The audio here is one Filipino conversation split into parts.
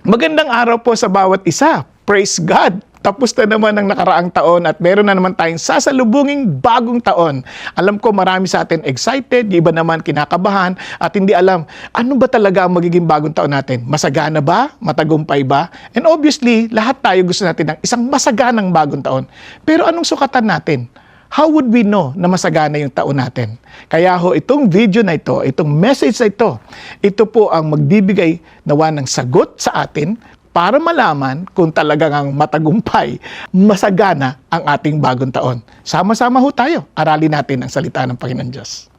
Magandang araw po sa bawat isa. Praise God! Tapos na naman ang nakaraang taon at meron na naman tayong sasalubunging bagong taon. Alam ko marami sa atin excited, yung iba naman kinakabahan at hindi alam ano ba talaga ang magiging bagong taon natin. Masagana ba? Matagumpay ba? And obviously, lahat tayo gusto natin ng isang masaganang bagong taon. Pero anong sukatan natin? How would we know na masagana yung taon natin? Kaya ho, itong video na ito, itong message na ito po ang magbibigay nawa ng sagot sa atin para malaman kung talagang ang matagumpay, masagana ang ating bagong taon. Sama-sama ho tayo, aralin natin ang salita ng Panginoon Diyos.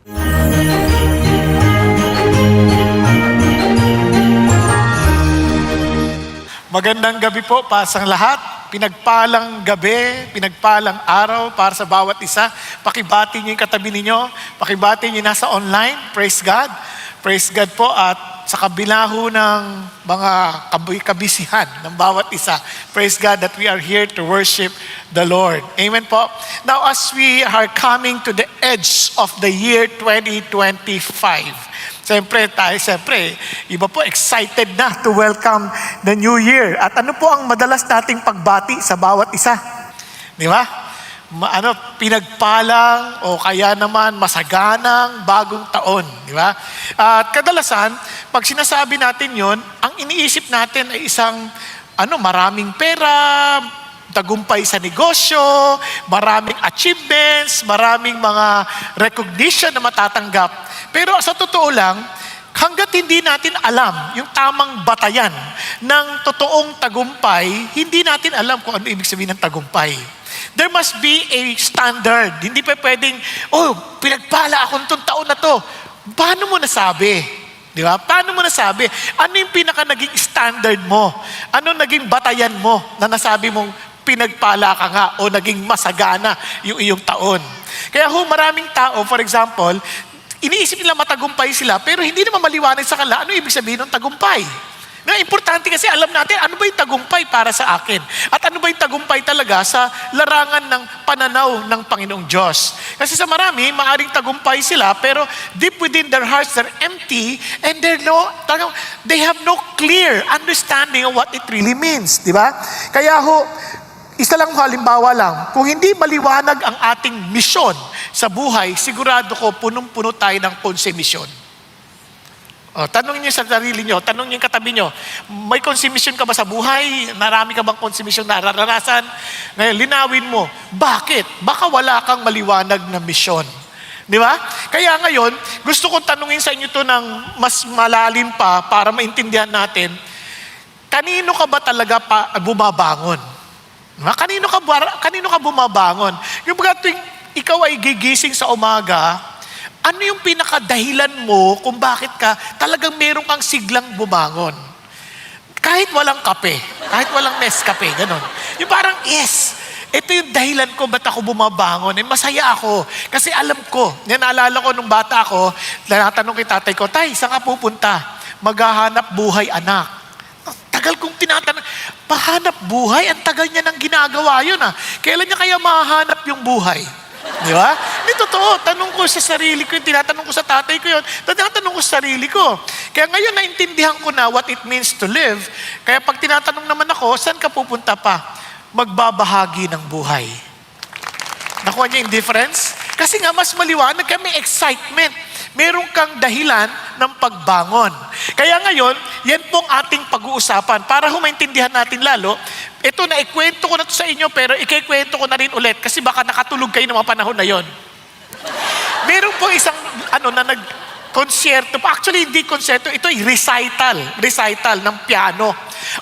Magandang gabi po para sa lahat. Pinagpalang gabi, pinagpalang araw para sa bawat isa. Pakibati niyo yung katabi ninyo. Pakibati niyo nasa online. Praise God. Praise God po at sa kabila ho ng mga kabisihan ng bawat isa. Praise God that we are here to worship the Lord. Amen po. Now as we are coming to the edge of the year 2025, Siyempre, iba po excited na to welcome the new year. At ano po ang madalas nating pagbati sa bawat isa? Di ba? Pinagpalang o kaya naman masaganang bagong taon. Di ba? At kadalasan, pag sinasabi natin yon, ang iniisip natin ay isang maraming pera, tagumpay sa negosyo, maraming achievements, maraming mga recognition na matatanggap. Pero sa totoo lang, hanggat hindi natin alam yung tamang batayan ng totoong tagumpay, hindi natin alam kung ano ibig sabihin ng tagumpay. There must be a standard. Hindi pa pwedeng, pinagpala ako nitong taon na to. Paano mo nasabi? Di ba? Paano mo nasabi? Ano yung pinaka naging standard mo? Ano naging batayan mo na nasabi mong pinagpala ka nga o naging masagana yung iyong taon? Kaya maraming tao, for example, iniisip nila matagumpay sila, pero hindi naman maliwanag sa kanila ano ibig sabihin ng tagumpay. Importante kasi alam natin ano ba yung tagumpay para sa akin at ano ba yung tagumpay talaga sa larangan ng pananaw ng Panginoong Diyos. Kasi sa marami, maaring tagumpay sila, pero deep within their hearts, they're empty and they have no clear understanding of what it really means. Di ba? Kaya isa lang halimbawa lang, kung hindi maliwanag ang ating misyon sa buhay, sigurado ko punong-puno tayo ng konsemisyon. Tanongin niyo sa sarili niyo, tanongin niyo yung katabi niyo, may konsemisyon ka ba sa buhay? Marami ka bang konsemisyon na naranasan? Ngayon, linawin mo, bakit? Baka wala kang maliwanag na misyon. Di ba? Kaya ngayon, gusto kong tanungin sa inyo to ng mas malalim pa para maintindihan natin, kanino ka ba talaga bumabangon? Kanino ka bumabangon? Yung mga tuwing ikaw ay gigising sa umaga, ano yung pinakadahilan mo kung bakit ka talagang meron kang siglang bumangon? Kahit walang kape, kahit walang Nescafe, ganun. Yung parang, yes, ito yung dahilan ko ba't ako bumabangon. Masaya ako. Kasi alam ko, naalala ko nung bata ako, tinatanong kay tatay ko, Tay, saan ka pupunta? Maghahanap buhay, anak. Tagal kong tinatanong, mahanap buhay? Ang tagal niya nang ginagawa yun Kailan niya kaya mahanap yung buhay? Di ba? Hindi totoo. Tanong ko sa sarili ko, tinatanong ko sa tatay ko yun, tinatanong ko sa sarili ko. Kaya ngayon naintindihan ko na what it means to live. Kaya pag tinatanong naman ako, saan ka pupunta pa? Magbabahagi ng buhay. Nakuha niya yung difference? Kasi nga mas maliwanag kami excitement. Meron kang dahilan ng pagbangon. Kaya ngayon, yan pong ating pag-uusapan. Para maintindihan natin lalo, ito na ikwento ko na to sa inyo, pero ikikwento ko na rin ulit kasi baka nakatulog kayo ng mga panahon na yon. Meron po isang na nag-konsyerto. Actually, hindi konsyerto. Ito ay recital ng piano.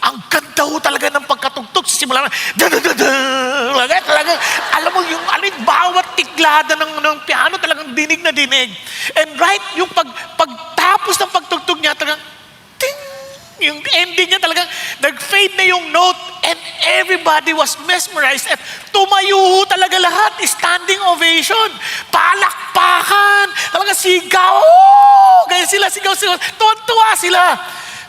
Ang ganda talaga ng pagkatugtog. Sisimula na, talagang, alam mo, yung bawat tiklada ng piano, talagang dinig na dinig. And right, yung pagtapos ng pagtugtog niya, talagang, ting! Yung ending niya talagang, nag-fade na yung note, and everybody was mesmerized. At tumayo talaga lahat, standing ovation, palakpakan, talagang sigaw, gaya sila, sigaw, tuwa sila.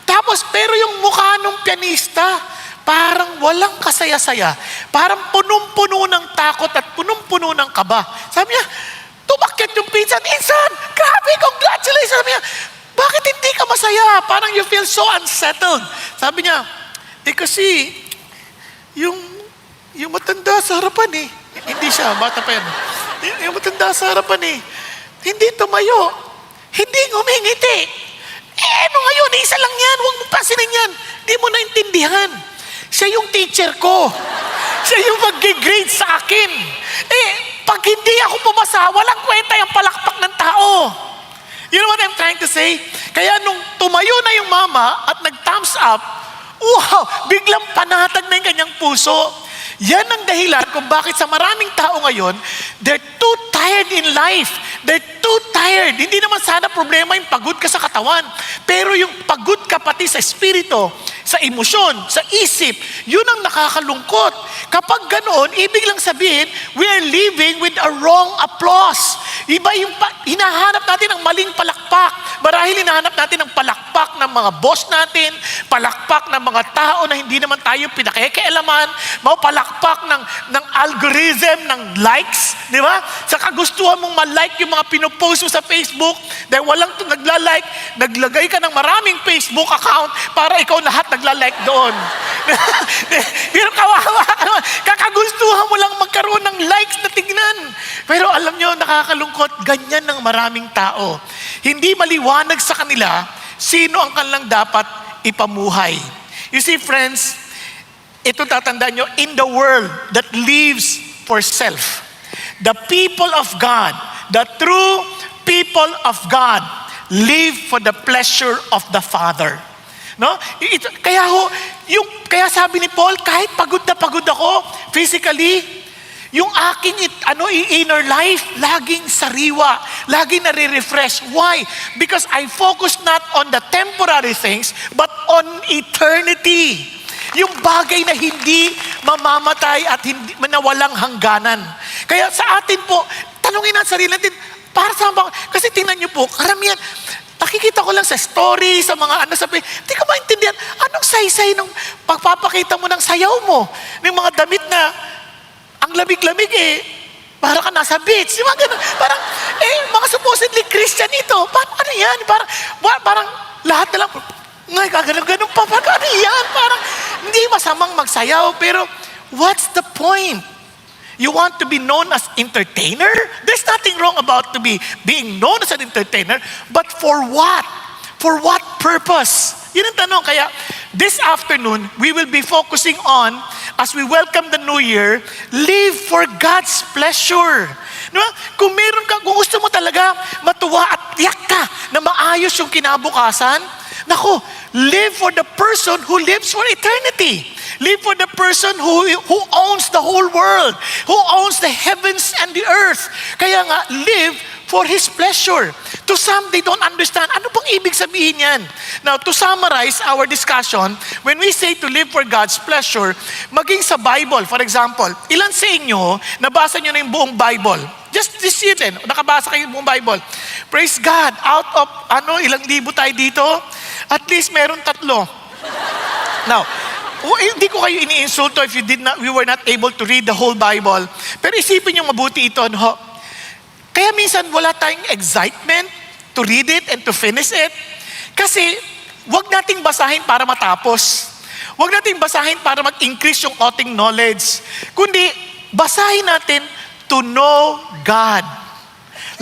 Tapos, pero yung mukha ng pianista, parang walang kasaya-saya. Parang punong-puno ng takot at punong-puno ng kaba. Sabi niya, tumakyat yung pinsan, Insan, grabe, congratulations. Sabi niya, bakit hindi ka masaya? Parang you feel so unsettled. Sabi niya, kasi, yung matanda sa harapan hindi siya, bata pa yan. Yung matanda sa harapan hindi tumayo, hindi ngumingiti. Ano ngayon, isa lang yan, huwag mo pasinin yan. Hindi mo naintindihan. Siya yung teacher ko. Siya yung mag-grade sa akin. Pag hindi ako pumasa, walang kwenta yung palakpak ng tao. You know what I'm trying to say? Kaya nung tumayo na yung mama at nag-thumbs up, wow, biglang panatag na yung kanyang puso. Yan ang dahilan kung bakit sa maraming tao ngayon, they're too tired in life. They're too tired. Hindi naman sana problema yung pagod ka sa katawan. Pero yung pagod ka pati sa espiritu, sa emosyon, sa isip, yun ang nakakalungkot. Kapag ganoon, ibig lang sabihin, we are living with a wrong applause. Iba yung hinahanap natin ang maling palakpak. Marahil hinahanap natin ang palakpak ng mga boss natin, palakpak ng mga tao na hindi naman tayo pinakikialaman, palakpak ng algorithm, ng likes, di ba? Sa kagustuhan mong ma-like yung mga pinopost mo sa Facebook, dahil walang nagla-like, naglagay ka ng maraming Facebook account para ikaw lahat nagla-like doon. Pero kawawa ka naman. Kakagustuhan mo lang magkaroon ng likes na tignan. Pero alam nyo, nakakalungkot, ganyan ng maraming tao. Hindi maliwanag sa kanila sino ang kanilang dapat ipamuhay. You see, friends, ito tatandaan nyo, in the world that lives for self, the people of God, the true people of God, live for the pleasure of the Father. No? Kaya sabi ni Paul, kahit pagod na pagod ako, physically, yung aking inner life, laging sariwa, laging nare-refresh. Why? Because I focus not on the temporary things, but on eternity. Yung bagay na hindi mamamatay at hindi walang hangganan. Kaya sa atin po, tanungin natin sarili natin, para saan ba? Kasi tingnan niyo po, karamihan, nakikita ko lang sa story, sa mga hindi ko maintindihan, anong saysay ng pagpapakita mo ng sayaw mo? Ng mga damit na, ang lamig-lamig para ka nasa beach. Yung mga ganun. Parang, mga supposedly Christian ito. Ano yan? Parang lahat na lang, ganun pa. Parang ano yan? Parang, hindi masamang magsayaw. Pero, what's the point? You want to be known as entertainer? There's nothing wrong about being known as an entertainer. But for what? For what purpose? Yun ang tanong. Kaya, this afternoon, we will be focusing on, as we welcome the new year, live for God's pleasure. Diba? Kung gusto mo talaga matuwa at tiyak ka na maayos yung kinabukasan, live for the person who lives for eternity. Live for the person who owns the whole world, who owns the heavens and the earth. Kaya nga, live for His pleasure. To some, they don't understand. Ano bang ibig sabihin yan? Now, to summarize our discussion, when we say to live for God's pleasure, maging sa Bible, for example, ilan sa inyo, nabasa nyo na yung buong Bible? Just this year din, nakabasa kayo yung buong Bible. Praise God, out of, ilang libo tayo dito? At least meron 3. Now, hindi ko kayo iniinsulto if we were not able to read the whole Bible. Pero isipin nyo mabuti ito, Kaya minsan wala tayong excitement to read it and to finish it. Kasi wag nating basahin para matapos. Wag nating basahin para mag-increase yung ating knowledge. Kundi basahin natin to know God.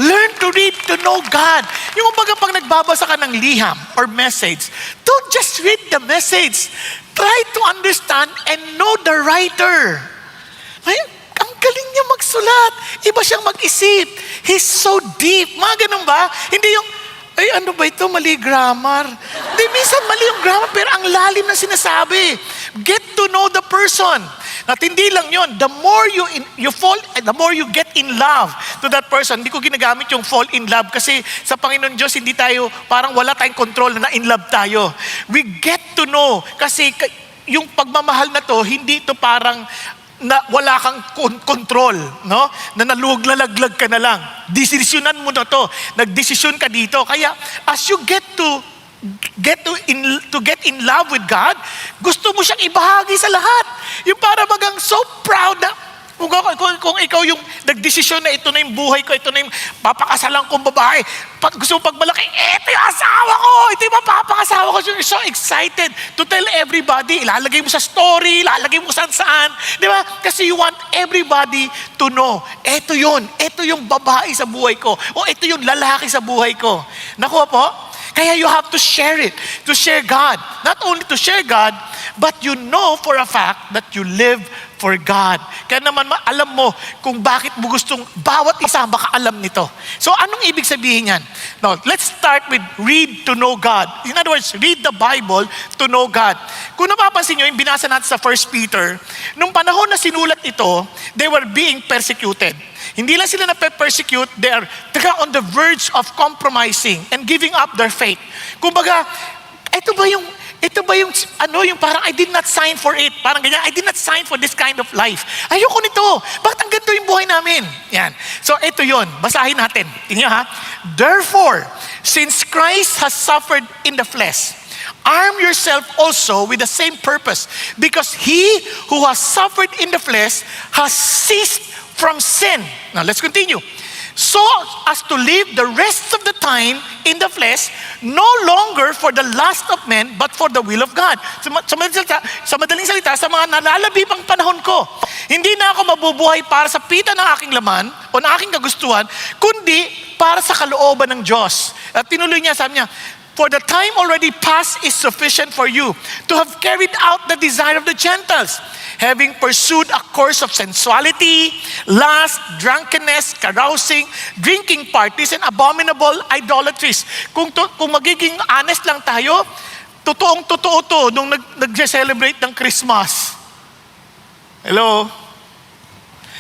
Learn to read to know God. Yung pag nagbabasa ka ng liham or message, don't just read the message. Try to understand and know the writer. Ang galing niya magsulat. Iba siyang mag-isip. He's so deep. Mga ganun ba? Hindi yung, ano ba ito? Mali grammar. Hindi, minsan mali yung grammar, pero ang lalim ng sinasabi. Get to know the person. At hindi lang yon. The more the more you get in love to that person. Hindi ko ginagamit yung fall in love kasi sa Panginoon Diyos, hindi tayo, parang wala tayong control na in love tayo. We get to know. Kasi yung pagmamahal na to, hindi to parang na wala kang control, no? Na nalaglag ka na lang. Desisyonan mo na to. Nagdesisyon ka dito. Kaya as you get in love with God, gusto mo siyang ibahagi sa lahat. Yung para bagang so proud na Kung ikaw yung nagdesisyon na ito na yung buhay ko, ito na yung papakasalan kong babae, pag gusto mo pagmalaki, ito yung asawa ko, ito yung mapapakasawa ko. You're so excited to tell everybody. Ilalagay mo sa story, ilalagay mo saan. Di ba? Kasi you want everybody to know, ito yung babae sa buhay ko, o ito yung lalaki sa buhay ko. Nakuha po? Kaya you have to share it, to share God. Not only to share God, but you know for a fact that you live for God. Kaya naman alam mo kung bakit mo gustong bawat isa makaalam nito. So anong ibig sabihin yan? Now, let's start with read to know God. In other words, read the Bible to know God. Kung napapansin nyo, yung binasa natin sa 1 Peter, nung panahon na sinulat ito, they were being persecuted. Hindi lang sila na-persecute, they are on the verge of compromising and giving up their faith. Kumbaga, ito ba yung yung parang I did not sign for it. Parang ganyan, I did not sign for this kind of life. Ayoko nito. Bakit ang ganito yung buhay namin? Yan. So ito yon. Basahin natin. Tingnan ha. Therefore, since Christ has suffered in the flesh, arm yourself also with the same purpose, because he who has suffered in the flesh has ceased from sin. Now let's continue. So as to live the rest of the time in the flesh, no longer for the lust of men, but for the will of God. Sa madaling salita, sa mga nalalabi pang panahon ko, hindi na ako mabubuhay para sa pita ng aking laman o ng aking kagustuhan, kundi para sa kalooban ng Diyos. At tinuloy niya, sabi niya, for the time already past is sufficient for you to have carried out the desire of the Gentiles, having pursued a course of sensuality, lust, drunkenness, carousing, drinking parties, and abominable idolatries. Kung magiging honest lang tayo, totoong-totoo to nung nag-celebrate ng Christmas. Hello?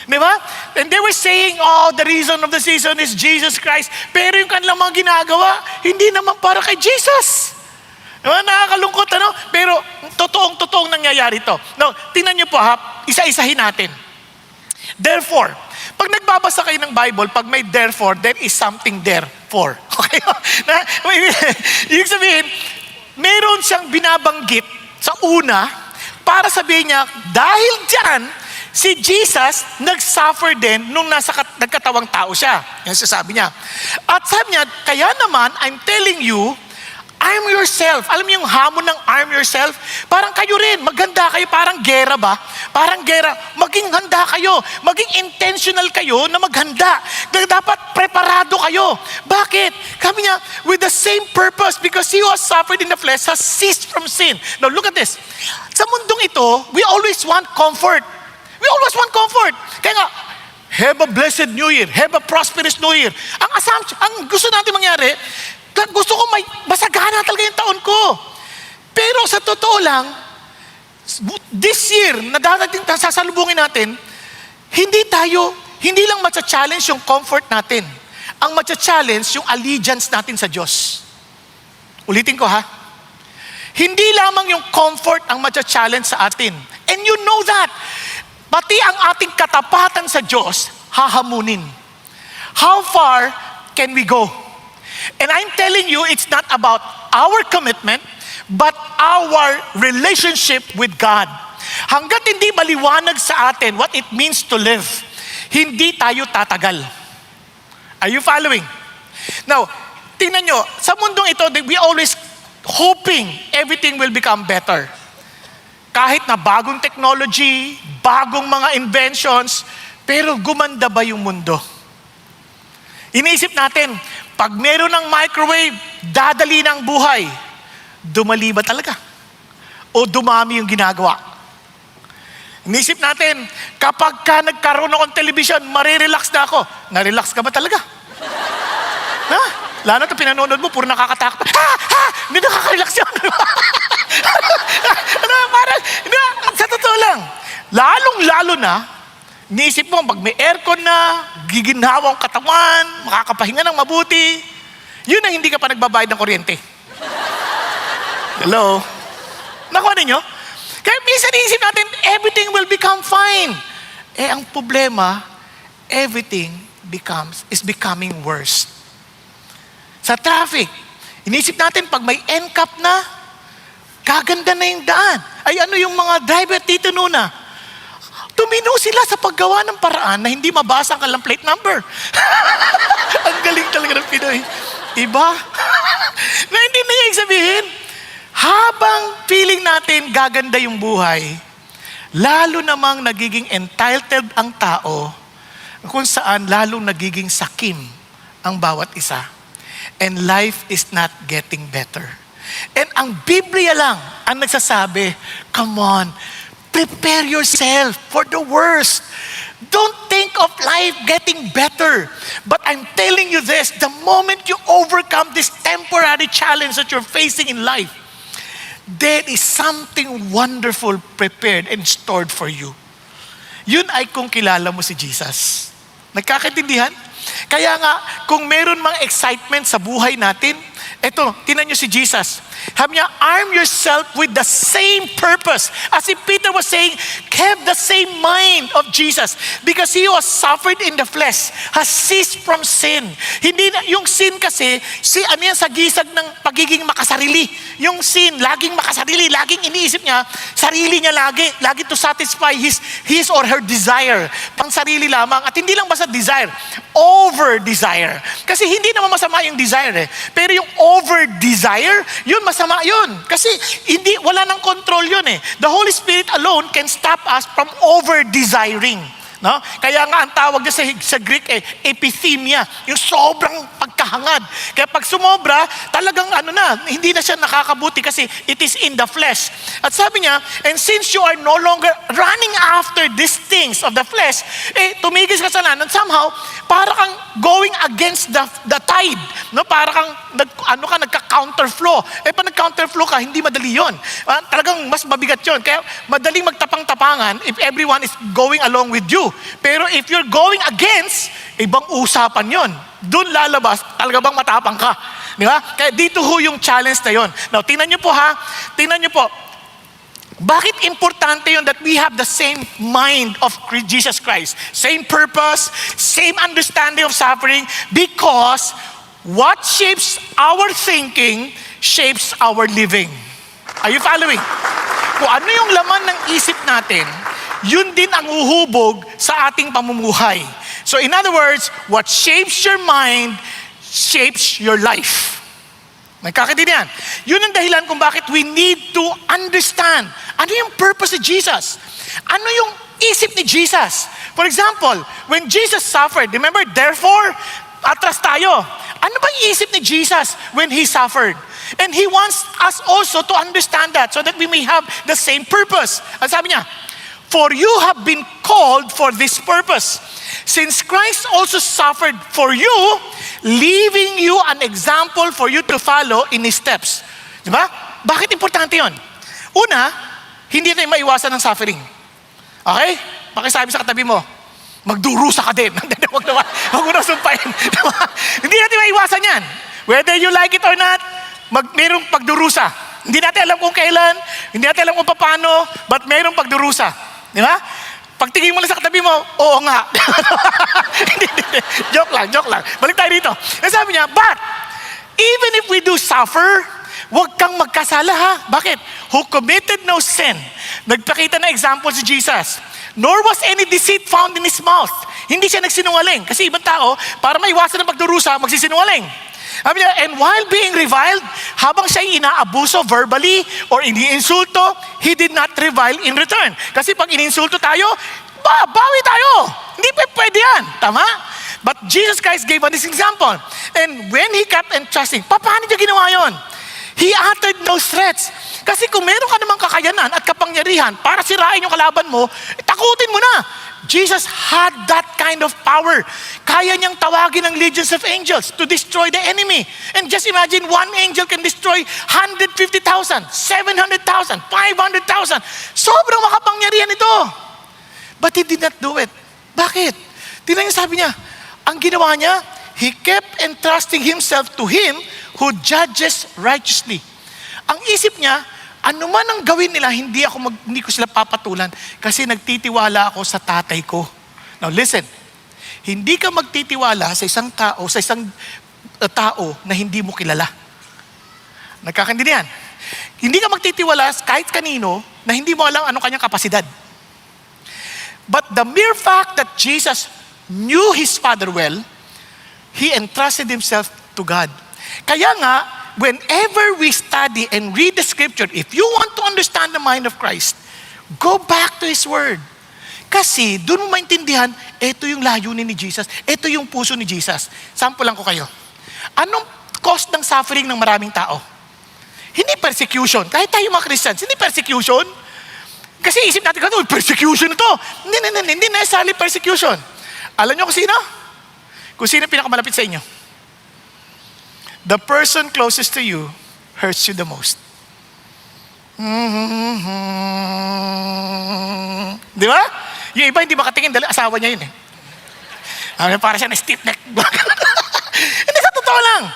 Di ba? And they were saying, the reason of the season is Jesus Christ. Pero yung kanilang mga ginagawa, hindi naman para kay Jesus. Diba? Nakakalungkot, ano? Pero totoong nangyayari to. Now, tingnan nyo po ha, isa-isahin natin. Therefore, pag nagbabasa kayo ng Bible, pag may therefore, there is something there for. Okay? Ibig sabihin, meron siyang binabanggit sa una para sabihin niya, dahil dyan, si Jesus nag-suffer din nung nagkatawang tao siya. Yan sasabi niya. At sabi niya, kaya naman, I'm telling you, arm yourself. Alam niyo yung hamon ng arm yourself? Parang kayo rin, maghanda kayo, parang gera ba? Parang gera, maging handa kayo, maging intentional kayo na maghanda. Dapat preparado kayo. Bakit? Sabi niya, with the same purpose, because he who has suffered in the flesh has ceased from sin. Now look at this. Sa mundong ito, we always want comfort. We always want comfort. Kaya nga, have a blessed New Year. Have a prosperous New Year. Ang assumption, ang gusto natin mangyari, gusto ko masagana talaga yung taon ko. Pero sa totoo lang, this year, na dadating sasalubungin natin, hindi lang matcha-challenge yung comfort natin. Ang matcha-challenge yung allegiance natin sa Diyos. Ulitin ko ha. Hindi lamang yung comfort ang matcha-challenge sa atin. And you know that. Pati ang ating katapatan sa Diyos, hahamunin. How far can we go? And I'm telling you, it's not about our commitment, but our relationship with God. Hanggat hindi maliwanag sa atin what it means to live, hindi tayo tatagal. Are you following? Now, tingnan nyo, sa mundong ito, we always hoping everything will become better. Kahit na bagong technology, bagong mga inventions, pero gumanda ba yung mundo? Iniisip natin, pag meron ng microwave, dadali ng buhay. Dumali ba talaga? O dumami yung ginagawa? Iniisip natin, kapag ka nagkaroon akong television, marirelax na ako. Narelax ka ba talaga? Ha? Lalo ito pinanonood mo, puro nakakatakot. Hindi nakaka-relax yun. Sa totoo lang, lalong-lalo na, niisip mo, pag may aircon na, giginhawang katawan, makakapahinga ng mabuti, yun ang hindi ka pa nagbabayad ng kuryente. Hello? Nakuha ninyo? Kaya minsan iisip natin, everything will become fine. Ang problema, everything is becoming worse. Sa traffic, inisip natin, pag may NCAP na, kaganda na yung daan. Ay ano yung mga driver dito nuna? tumino sila sa paggawa ng paraan na hindi mabasa ang kanilang plate number. Ang galing talaga ng Pinoy. Iba? Na hindi na yung sabihin, habang feeling natin gaganda yung buhay, lalo namang nagiging entitled ang tao, kung saan lalong nagiging sakim ang bawat isa. And life is not getting better. And ang Biblia lang ang nagsasabi, come on, prepare yourself for the worst. Don't think of life getting better. But I'm telling you this, the moment you overcome this temporary challenge that you're facing in life, there is something wonderful prepared and stored for you. Yun ay kung kilala mo si Jesus. Nagkakaintindihan? Kaya nga, kung meron mang excitement sa buhay natin, eto, tinan nyo si Jesus. Sabi niya, arm yourself with the same purpose. As if Peter was saying, have the same mind of Jesus. Because he was suffered in the flesh, has ceased from sin. Hindi na, yung sin kasi, ano yan, sa gisag ng pagiging makasarili. Yung sin, laging makasarili, laging iniisip niya, sarili niya lagi to satisfy his or her desire. Pang sarili lamang, at hindi lang basta desire, over-desire. Kasi hindi naman masama yung desire eh. Pero yung over-desire, yun masama yun. Kasi wala nang control yun eh. The Holy Spirit alone can stop us from over-desiring. No? Kaya nga ang tawag niya sa Greek epithemia, yung sobrang pagkahangad. Kaya pag sumobra, talagang hindi na siya nakakabuti kasi it is in the flesh. At sabi niya, and since you are no longer running after these things of the flesh, tumigil ka sa kasalanan, somehow, para kang going against the tide. No? Para kang nagka-counterflow. Pag nag-counterflow ka, hindi madali yun. Talagang mas mabigat yun. Kaya madaling magtapang-tapangan if everyone is going along with you. Pero if you're going against, ibang usapan yon. Doon lalabas, talaga bang matapang ka? Di ba? Kaya dito ho yung challenge na yon. Now, tingnan nyo po ha. Tingnan nyo po. Bakit importante yun that we have the same mind of Jesus Christ? Same purpose, same understanding of suffering, because what shapes our thinking shapes our living. Are you following? Kung ano yung laman ng isip natin, yun din ang uhubog sa ating pamumuhay. So in other words, what shapes your mind shapes your life. Nagkakaintindihan? Yun ang dahilan kung bakit we need to understand ano yung purpose ni Jesus. Ano yung isip ni Jesus. For example, when Jesus suffered, remember, therefore, atras tayo. Ano ba yung isip ni Jesus when He suffered? And He wants us also to understand that so that we may have the same purpose. Ang sabi niya, for you have been called for this purpose. Since Christ also suffered for you, leaving you an example for you to follow in His steps. Diba? Bakit importante yon? Una, hindi na maiwasan ng suffering. Okay? Pakisabi sa katabi mo, magdurusa ka din. Huwag mo na sumpain. Hindi natin maiwasan yan. Whether you like it or not, mayroong pagdurusa. Hindi natin alam kung kailan, hindi natin alam kung paano, but mayroong pagdurusa. Di ba? Pagtingin mo lang sa katabi mo, oo nga. Joke lang. Balik tayo dito. Sabi niya, but, even if we do suffer, huwag kang magkasala ha. Bakit? Who committed no sin. Nagpakita na example si Jesus. Nor was any deceit found in His mouth. Hindi siya nagsinungaling. Kasi ibang tao, para maiwasan ng pagdurusa, magsisinungaling. Sabi niya, and while being reviled, habang siya inaabuso verbally or iniinsulto, He did not revile in return. Kasi pag ininsulto tayo, bawi tayo. Hindi pwede yan. Tama? But Jesus Christ gave us this example. And when He kept entrusting, paano niya ginawa yun? He uttered no threats. Kasi kung meron ka namang kakayanan at kapangyarihan para sirain yung kalaban mo, takutin mo na. Jesus had that kind of power. Kaya niyang tawagin ng legions of angels to destroy the enemy. And just imagine, one angel can destroy 150,000, 700,000, 500,000. Sobrang makapangyarihan ito. But He did not do it. Bakit? Tingnan niyo, sabi niya, ang ginawa niya, He kept entrusting Himself to Him who judges righteously. Ang isip niya, ano man ang gawin nila, hindi ko sila papatulan kasi nagtitiwala ako sa tatay ko. Now listen, hindi ka magtitiwala sa isang tao na hindi mo kilala. Nagkakaintindihan? Hindi ka magtitiwala kahit kanino na hindi mo alam anong kanyang kapasidad. But the mere fact that Jesus knew his Father well, he entrusted himself to God. Kaya nga, whenever we study and read the scripture, if you want to understand the mind of Christ, go back to his word. Kasi doon mo maintindihan, ito yung layunin ni Jesus, ito yung puso ni Jesus. Sample lang ko kayo. Anong cause ng suffering ng maraming tao? Hindi persecution. Kahit tayo mga Christians, hindi persecution. Kasi isip natin, persecution ito. Hindi necessarily persecution. Alam nyo kung sino? Kung sino pinakamalapit sa inyo? The person closest to you hurts you the most. Di ba? Yung iba hindi makatingin dahil asawa niya yun eh. Para siya na stiff neck. Hindi, sa totoo lang.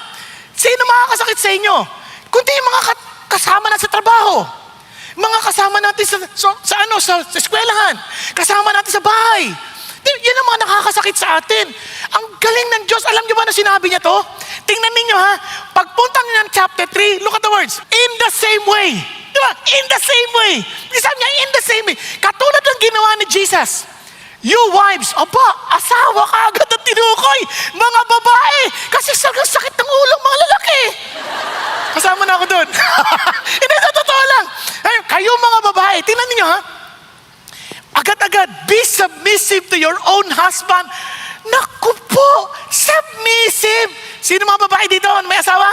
Sino makakasakit sa inyo? Kundi yung mga kasama natin sa trabaho. Mga kasama natin sa eskwelahan. Kasama natin sa bahay. Yan ang mga nakakasakit sa atin. Ang galing ng Diyos. Alam niyo ba na sinabi niya to? Tingnan ninyo ha. Pagpunta niyo ng chapter 3, look at the words. In the same way. Di ba? In the same way. Sabi niya, in the same way. Katulad ng ginawa ni Jesus. You wives, asawa ka agad at tinukoy. Mga babae. Kasi sakit ng ulo mga lalaki. Kasama na ako doon. Hindi, sa totoo lang. Kayo mga babae, tingnan niyo ha. Agad-agad, be submissive to your own husband. Naku po, submissive. Sino mga babae dito? May asawa?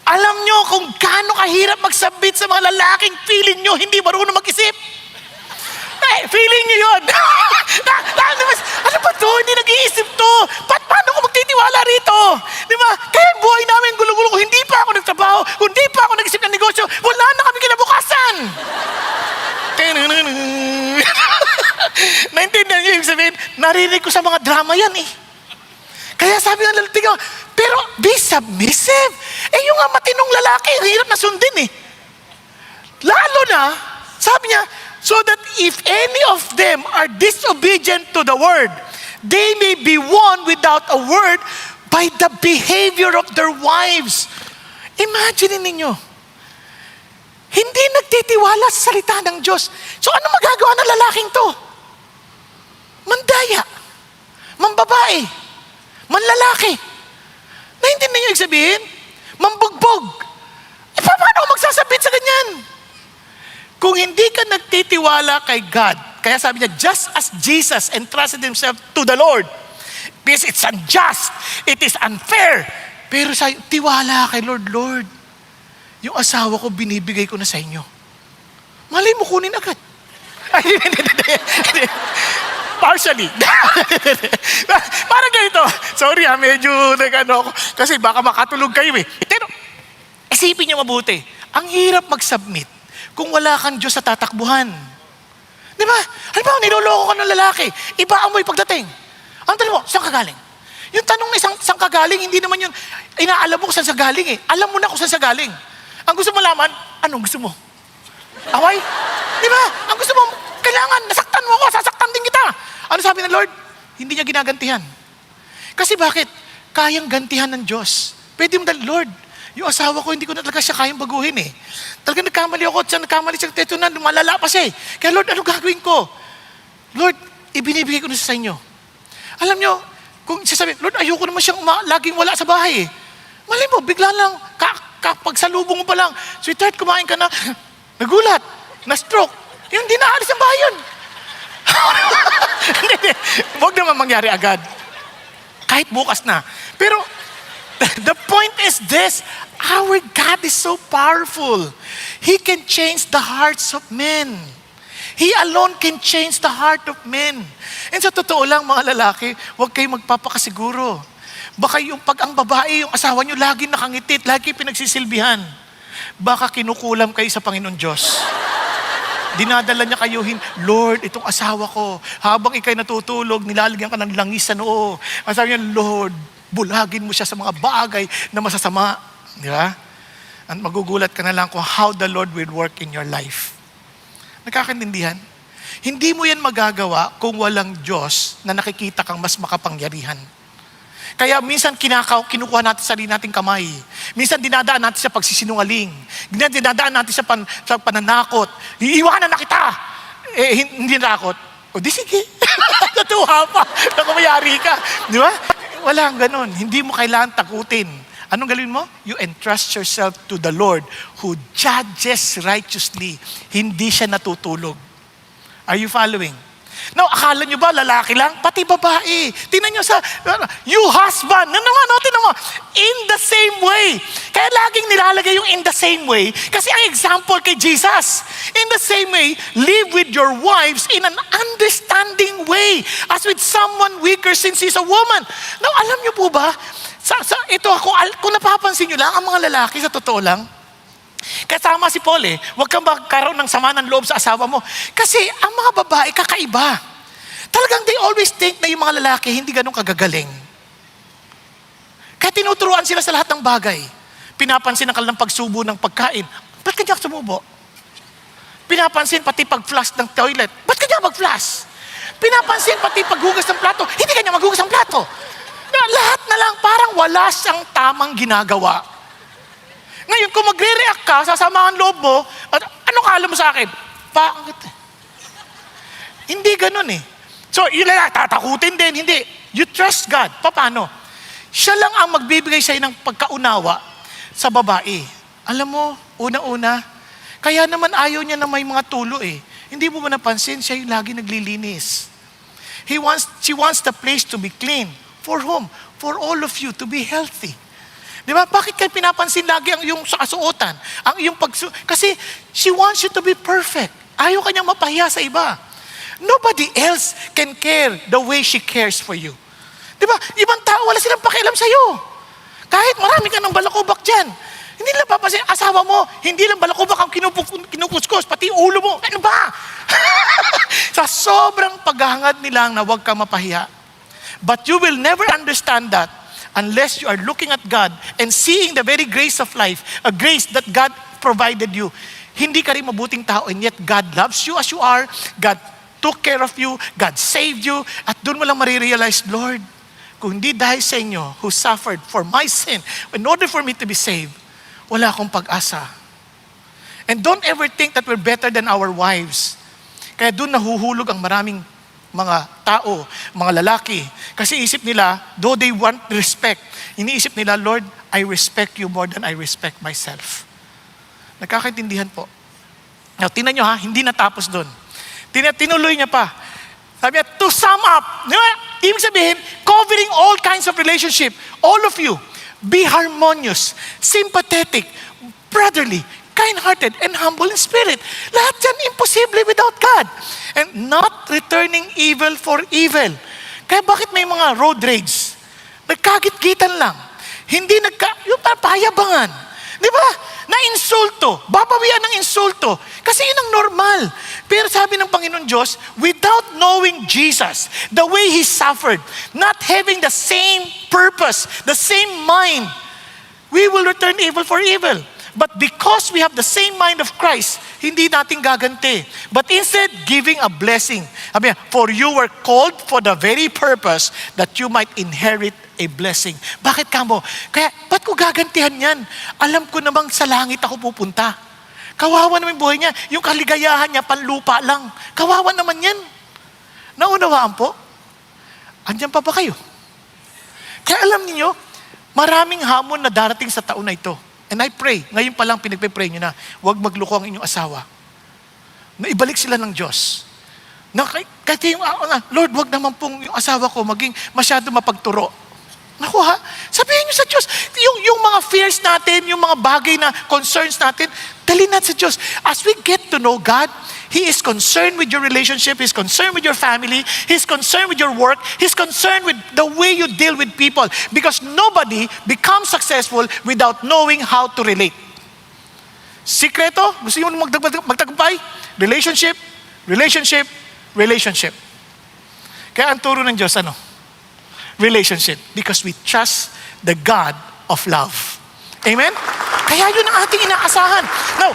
Alam nyo kung gaano kahirap mag-submit sa mga lalaking feeling nyo, hindi marunong mag-isip. Feeling nyo yun. Ano ba to? Hindi nag-iisip to. Paano ko magtitiwala rito? Di ba? Kaya ang buhay namin gulo-gulo. Kung hindi pa ako nagtrabaho, kung hindi pa ako nag-isip ng negosyo, wala na kami kinabukasan. Naintindihan niyo yung sabihin? Narinig ko sa mga drama yan eh. Kaya sabi ng lalaki ko, pero be submissive. Yung nga matinong lalaki, ang hirap na sundin eh. Lalo na, sabi niya, so that if any of them are disobedient to the word, they may be won without a word by the behavior of their wives. Imagine ninyo, hindi nagtitiwala sa salita ng Diyos. So ano magagawa ng lalaking to? Mandaya, mambabae, manlalaki. Naintindihan niyo yung sabihin? Mambugbog. Paano ako magsasabit sa ganyan? Kung hindi ka nagtitiwala kay God, kaya sabi niya, just as Jesus entrusted himself to the Lord, because it's unjust, it is unfair, pero tiwala kay Lord, Lord, yung asawa ko binibigay ko na sa inyo. Malay mo kunin agad. Partially. Parang ganito. Sorry medyo nag-ano ako. Kasi baka makatulog kayo eh. Pero, isipin niyo mabuti. Ang hirap mag-submit kung wala kang Diyos sa tatakbuhan. Di ba? Halimbawa, niloloko ka ng lalaki. Ibaan mo yung pagdating. Ang tanong mo, saan ka galing? Yung tanong na saan ka galing, hindi naman yun, inaalam mo kung saan sa galing eh. Alam mo na kung saan sa galing. Ang gusto mo laman, anong gusto mo? Away? Di ba? Ang gusto mo, kailangan, nasaktan mo ako, sasaktan din kita. Ano sabi ng Lord? Hindi niya ginagantihan. Kasi bakit? Kayang gantihan ng Diyos. Pwede mo dahil, Lord, yung asawa ko, hindi ko na talaga siya kayang baguhin eh. Talagang nagkamali ako at siya nagkamali siya. Ito na, malala pa siya eh. Kaya Lord, ano gagawin ko? Lord, ibinibigay ko na sa inyo. Alam nyo, kung sasabihin, Lord, ayoko naman siyang laging wala sa bahay eh. Malay mo, bigla lang, pagsalubong mo pa lang, sweetheart, kumain ka na, nagulat, na-stroke. Yung di naalis ang bahay yun. Huwag naman mangyari agad. Kahit bukas na. Pero, the point is this, our God is so powerful. He can change the hearts of men. He alone can change the heart of men. And sa totoo lang, mga lalaki, huwag kayong magpapakasiguro. Baka yung pag ang babae, yung asawa nyo, lagi nakangitit, lagi pinagsisilbihan. Baka kinukulam kayo sa Panginoon Diyos. Dinadala niya kayo, Lord, itong asawa ko, habang ikay natutulog, nilalagyan ka ng langis sa noo. Ang sabi niya, Lord, bulagin mo siya sa mga bagay na masasama. Di ba? At magugulat ka na lang kung how the Lord will work in your life. Nakakaintindihan? Hindi mo yan magagawa kung walang Diyos na nakikita kang mas makapangyarihan. Kaya minsan kinukuha natin sa sarili nating kamay. Minsan dinadaan natin sa pagsisinungaling. Dinadaan natin sa pananakot. Iiwanan na kita. Hindi nakot. O di sige. Natuwa pa. Nakamayari ka. Di ba? Walang ganun. Hindi mo kailangan takutin. Anong gawin mo? You entrust yourself to the Lord who judges righteously. Hindi siya natutulog. Are you following? Now, akala nyo ba lalaki lang? Pati babae. Tingnan nyo sa, you husband. Tingnan mo. In the same way. Kaya laging nilalagay yung in the same way. Kasi ang example kay Jesus. In the same way, live with your wives in an understanding way. As with someone weaker since he's a woman. Now, alam nyo po ba? Kung napapansin nyo lang, ang mga lalaki sa totoo lang, kasama si Paul huwag kang magkaroon ng sama ng loob sa asawa mo. Kasi ang mga babae kakaiba. Talagang they always think na yung mga lalaki hindi ganun kagagaling. Kaya tinuturuan sila sa lahat ng bagay. Pinapansin ang kanilang pagsubo ng pagkain. Ba't kanya sumubo? Pinapansin pati pag-flush ng toilet. Ba't kanya mag-flush? Pinapansin pati paghugas ng plato. Hindi kanya maghugas ng plato. Lahat na lang parang wala siyang tamang ginagawa. Ngayon, kung magre-react ka, sasamahan loob mo, at anong kala mo sa akin? Bakit? Hindi ganun So, yun lang, tatakutin din. Hindi. You trust God. Paano? Siya lang ang magbibigay sa'yo ng pagkaunawa sa babae. Alam mo, una-una, kaya naman ayaw niya na may mga tulo Hindi mo ba napansin, siya yung lagi naglilinis. She wants the place to be clean. For whom? For all of you to be healthy. Di ba? Bakit kayo pinapansin lagi ang iyong kasuotan? Ang iyong kasi she wants you to be perfect. Ayaw kanyang mapahiya sa iba. Nobody else can care the way she cares for you. Di ba? Ibang tao, wala silang pakialam sa'yo. Kahit marami ka ng balakubak dyan. Hindi lang papansin, asawa mo, hindi lang balakubak ang kinukuskus, pati ulo mo. Ano ba? Sa sobrang paghahangad nilang na huwag ka mapahiya. But you will never understand that unless you are looking at God and seeing the very grace of life, a grace that God provided you. Hindi ka rin mabuting tao and yet God loves you as you are. God took care of you. God saved you. At doon mo lang marirealize, Lord, kung hindi dahil sa inyo who suffered for my sin, in order for me to be saved, wala akong pag-asa. And don't ever think that we're better than our wives. Kaya doon nahuhulog ang maraming mga tao, mga lalaki. Kasi isip nila, though they want respect, iniisip nila, Lord, I respect you more than I respect myself. Nagkakaintindihan po. Now, tingnan nyo hindi natapos doon. Tinuloy niya pa. Sabi niya, to sum up, ibig sabihin, covering all kinds of relationship, all of you, be harmonious, sympathetic, brotherly, kind-hearted, and humble in spirit. Lahat yan imposible without God. And not returning evil for evil. Kaya bakit may mga road rage? Nagkagit-gitan lang. Hindi yung papayabangan. Di ba? Na-insulto. Babawian ng insulto. Kasi yun ang normal. Pero sabi ng Panginoon Diyos, without knowing Jesus, the way He suffered, not having the same purpose, the same mind, we will return evil for evil. But because we have the same mind of Christ, hindi natin gaganti. But instead, giving a blessing. Sabi niya, for you were called for the very purpose that you might inherit a blessing. Bakit kamo? Kaya, ba't ko gagantihan yan? Alam ko namang sa langit ako pupunta. Kawawa naman yung buhay niya. Yung kaligayahan niya, panlupa lang. Kawawa naman yan. Naunawaan po? Andiyan pa ba kayo? Kaya alam niyo, maraming hamon na darating sa taon na ito. And I pray, ngayon pa lang pinagpe-pray nyo na, huwag magluko ang inyong asawa. Na ibalik sila ng Diyos. Na kahit yung, Lord, huwag naman pong yung asawa ko maging masyado mapagturo. Naku sabihin nyo sa Diyos, yung mga fears natin, yung mga bagay na concerns natin, dalhin natin sa Diyos. As we get to know God, He is concerned with your relationship, He's concerned with your family, He's concerned with your work, He's concerned with the way you deal with people. Because nobody becomes successful without knowing how to relate. Sikreto, gusto nyo magtagumpay? Relationship, relationship, relationship. Kaya ang turo ng Diyos, relationship. Because we trust the God of love. Amen? Kaya yun ang ating inaasahan. Now,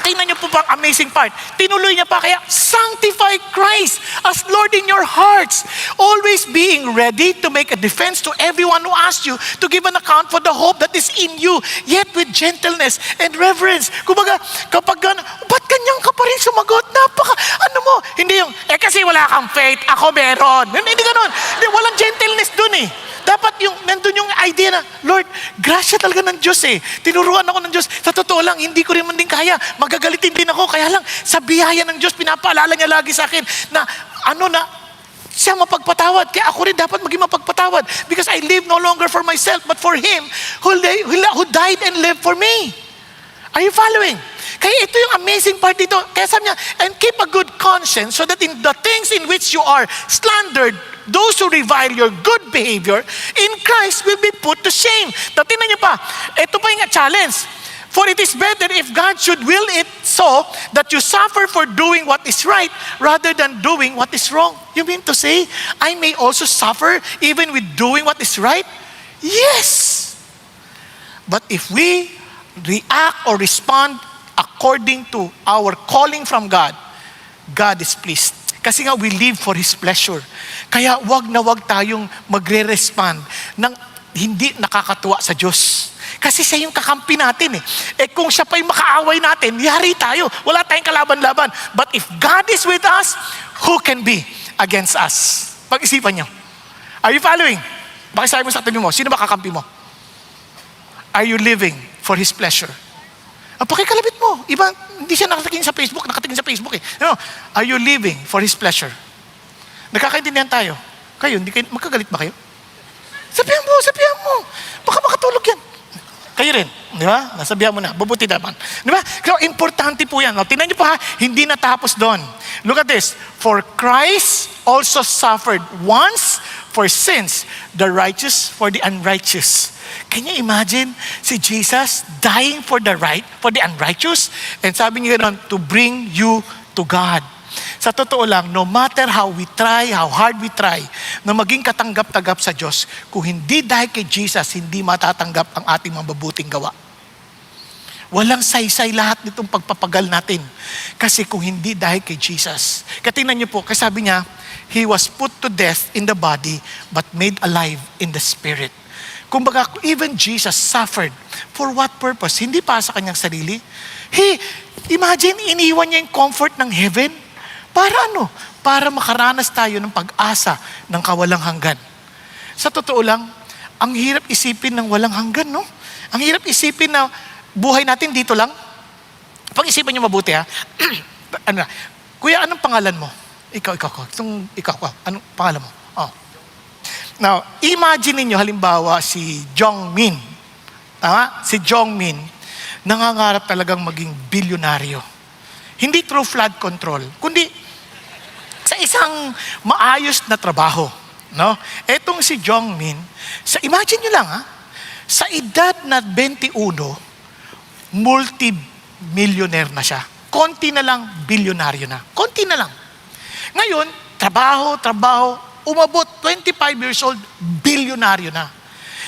tingnan niyo po ba ang amazing part? Tinuloy niya pa, kaya sanctify Christ as Lord in your hearts. Always being ready to make a defense to everyone who asks you to give an account for the hope that is in you, yet with gentleness and reverence. Kumbaga, kapag ba't ganyan ka pa rin sumagot? Ano mo, ako. Hindi yung, kasi wala kang faith, ako meron. Hindi ganun. Hindi, walang gentleness dun eh. Dapat yung, nandun yung idea na, Lord, grasya talaga ng Diyos eh. Tinuruan ako ng Diyos. Sa totoo lang, hindi ko rin man din kaya. Magagalitin din ako. Kaya lang, sa biyaya ng Diyos, pinapaalala niya lagi sa akin na, siya mapagpatawad. Kaya ako rin dapat maging mapagpatawad. Because I live no longer for myself, but for Him who died and lived for me. Are you following? Kaya ito yung amazing part dito. Kaya sabi niya, and keep a good conscience so that in the things in which you are slandered, those who revile your good behavior in Christ will be put to shame. Now, tingnan niyo pa. Ito pa yung challenge. For it is better if God should will it so that you suffer for doing what is right rather than doing what is wrong. You mean to say, I may also suffer even with doing what is right? Yes. But if we react or respond according to our calling from God, God is pleased. Kasi nga we live for His pleasure. Kaya wag na wag tayong magre-respond ng hindi nakakatuwa sa Diyos. Kasi siya yung kakampi natin eh. Kung siya pa yung makaaway natin, yari tayo. Wala tayong kalaban-laban. But if God is with us, who can be against us? Pag-isipan niyo. Are you following? Pakisabi mo sa tabi mo, sino ba kakampi mo? Are you living for His pleasure? Pakikalabit mo. Iba, hindi siya nakatingin sa Facebook eh. No, are you living for His pleasure? Nakakaintindihan tayo. Kayo, magkagalit ba kayo? Sabihan mo. Baka makatulog yan. Kayo rin, di ba? Nasabihan mo na, mabuti naman. Di ba? So, importante po yan. No? Tingnan niyo pa, hindi natapos doon. Look at this. For Christ also suffered once for sins, the righteous for the unrighteous. Can you imagine si Jesus dying for the unrighteous? And sabi niya ganoon, to bring you to God. Sa totoo lang, no matter how hard we try, na maging katanggap-tanggap sa Diyos, kung hindi dahil kay Jesus, hindi matatanggap ang ating mabubuting gawa. Walang saysay lahat nitong pagpapagal natin. Kasi kung hindi dahil kay Jesus. Katingnan niyo po, kasi sabi niya, He was put to death in the body, but made alive in the spirit. Kumbaga, even Jesus suffered. For what purpose? Hindi para sa kanyang sarili. Imagine, iniwan niya yung comfort ng heaven. Para ano? Para makaranas tayo ng pag-asa ng kawalang hanggan. Sa totoo lang, ang hirap isipin ng walang hanggan, no? Ang hirap isipin na buhay natin dito lang. Pag-isipan niyo mabuti, ha? Kuya, anong pangalan mo? Ikaw. Anong pangalan mo? Oh. Now, imagine niyo halimbawa si Jong Min. Tama? Si Jong Min, nangangarap talagang maging bilyonaryo. Hindi through flood control, kundi sa isang maayos na trabaho. No? Etong si Jong Min, imagine nyo lang sa edad na 21, multi-millionaire na siya. Konti na lang, bilyonaryo na. Konti na lang. Ngayon, trabaho, umabot, 25 years old, bilyonaryo na.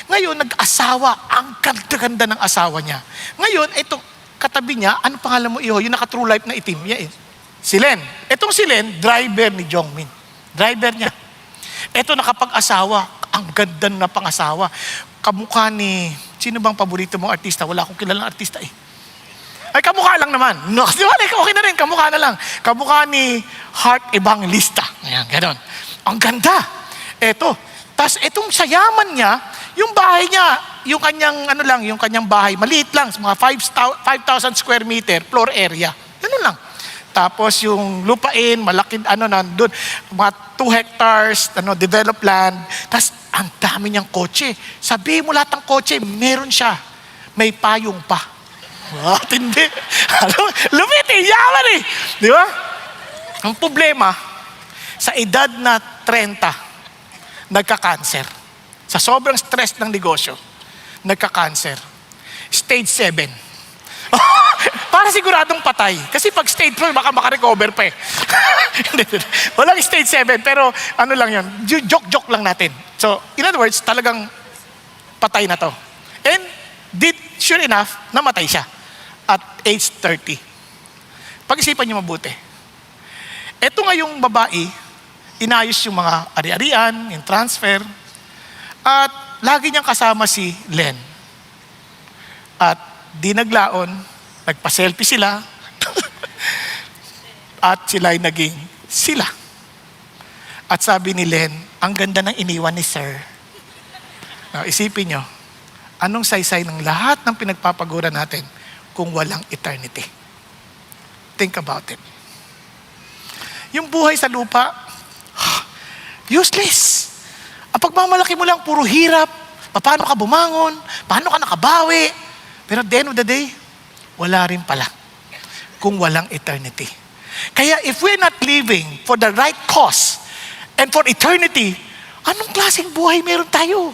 Ngayon, nag-asawa, ang ganda-ganda ng asawa niya. Ngayon, ito, katabi niya, ano pangalan mo, Iho? Yung naka-true life na itim. Si Len. Etong si Len, driver ni Jong Min. Driver niya. Eto nakapag-asawa. Ang ganda na pang-asawa. Kamukha ni, sino bang paborito mong artista? Wala akong kilalang artista eh. Ay, kamukha lang naman. No, okay na rin, kamukha na lang. Kamukha ni Heart Evangelista. Ayan, gano'n. Ang ganda. Eto. Tapos etong sayaman niya, yung bahay niya, yung kanyang bahay, maliit lang, mga 5,000 square meter, floor area. Ganun lang. Tapos yung lupain, malaki, nandun, mga 2 hectares, developed land. Tapos ang dami niyang kotse. Sabihin mo lahat ng kotse, meron siya. May payong pa. Hindi. Lumit yaman eh. Di ba? Ang problema, sa edad na 30, nagka-cancer. Sa sobrang stress ng negosyo, nagka-cancer. Stage 7. Para siguradong patay. Kasi pag stage 4, baka makarecover pa eh. Walang stage 7, pero lang yun, joke lang natin. So, in other words, talagang patay na to. And sure enough, namatay siya at age 30. Pag-isipan niyo mabuti. Ito nga yung babae, inayos yung mga ari-arian, yung transfer, at lagi niyang kasama si Len. At di naglaon, nagpa-selfie sila. At sila'y naging sila. At sabi ni Len, ang ganda ng iniwan ni Sir. Now, isipin nyo, anong saysay ng lahat ng pinagpapaguran natin kung walang eternity? Think about it. Yung buhay sa lupa, useless. Ang pagmamalaki mo lang, puro hirap. Paano ka bumangon? Paano ka nakabawi? Pero at the end of the day, wala rin pala kung walang eternity. Kaya if we're not living for the right cause and for eternity, anong klaseng buhay meron tayo?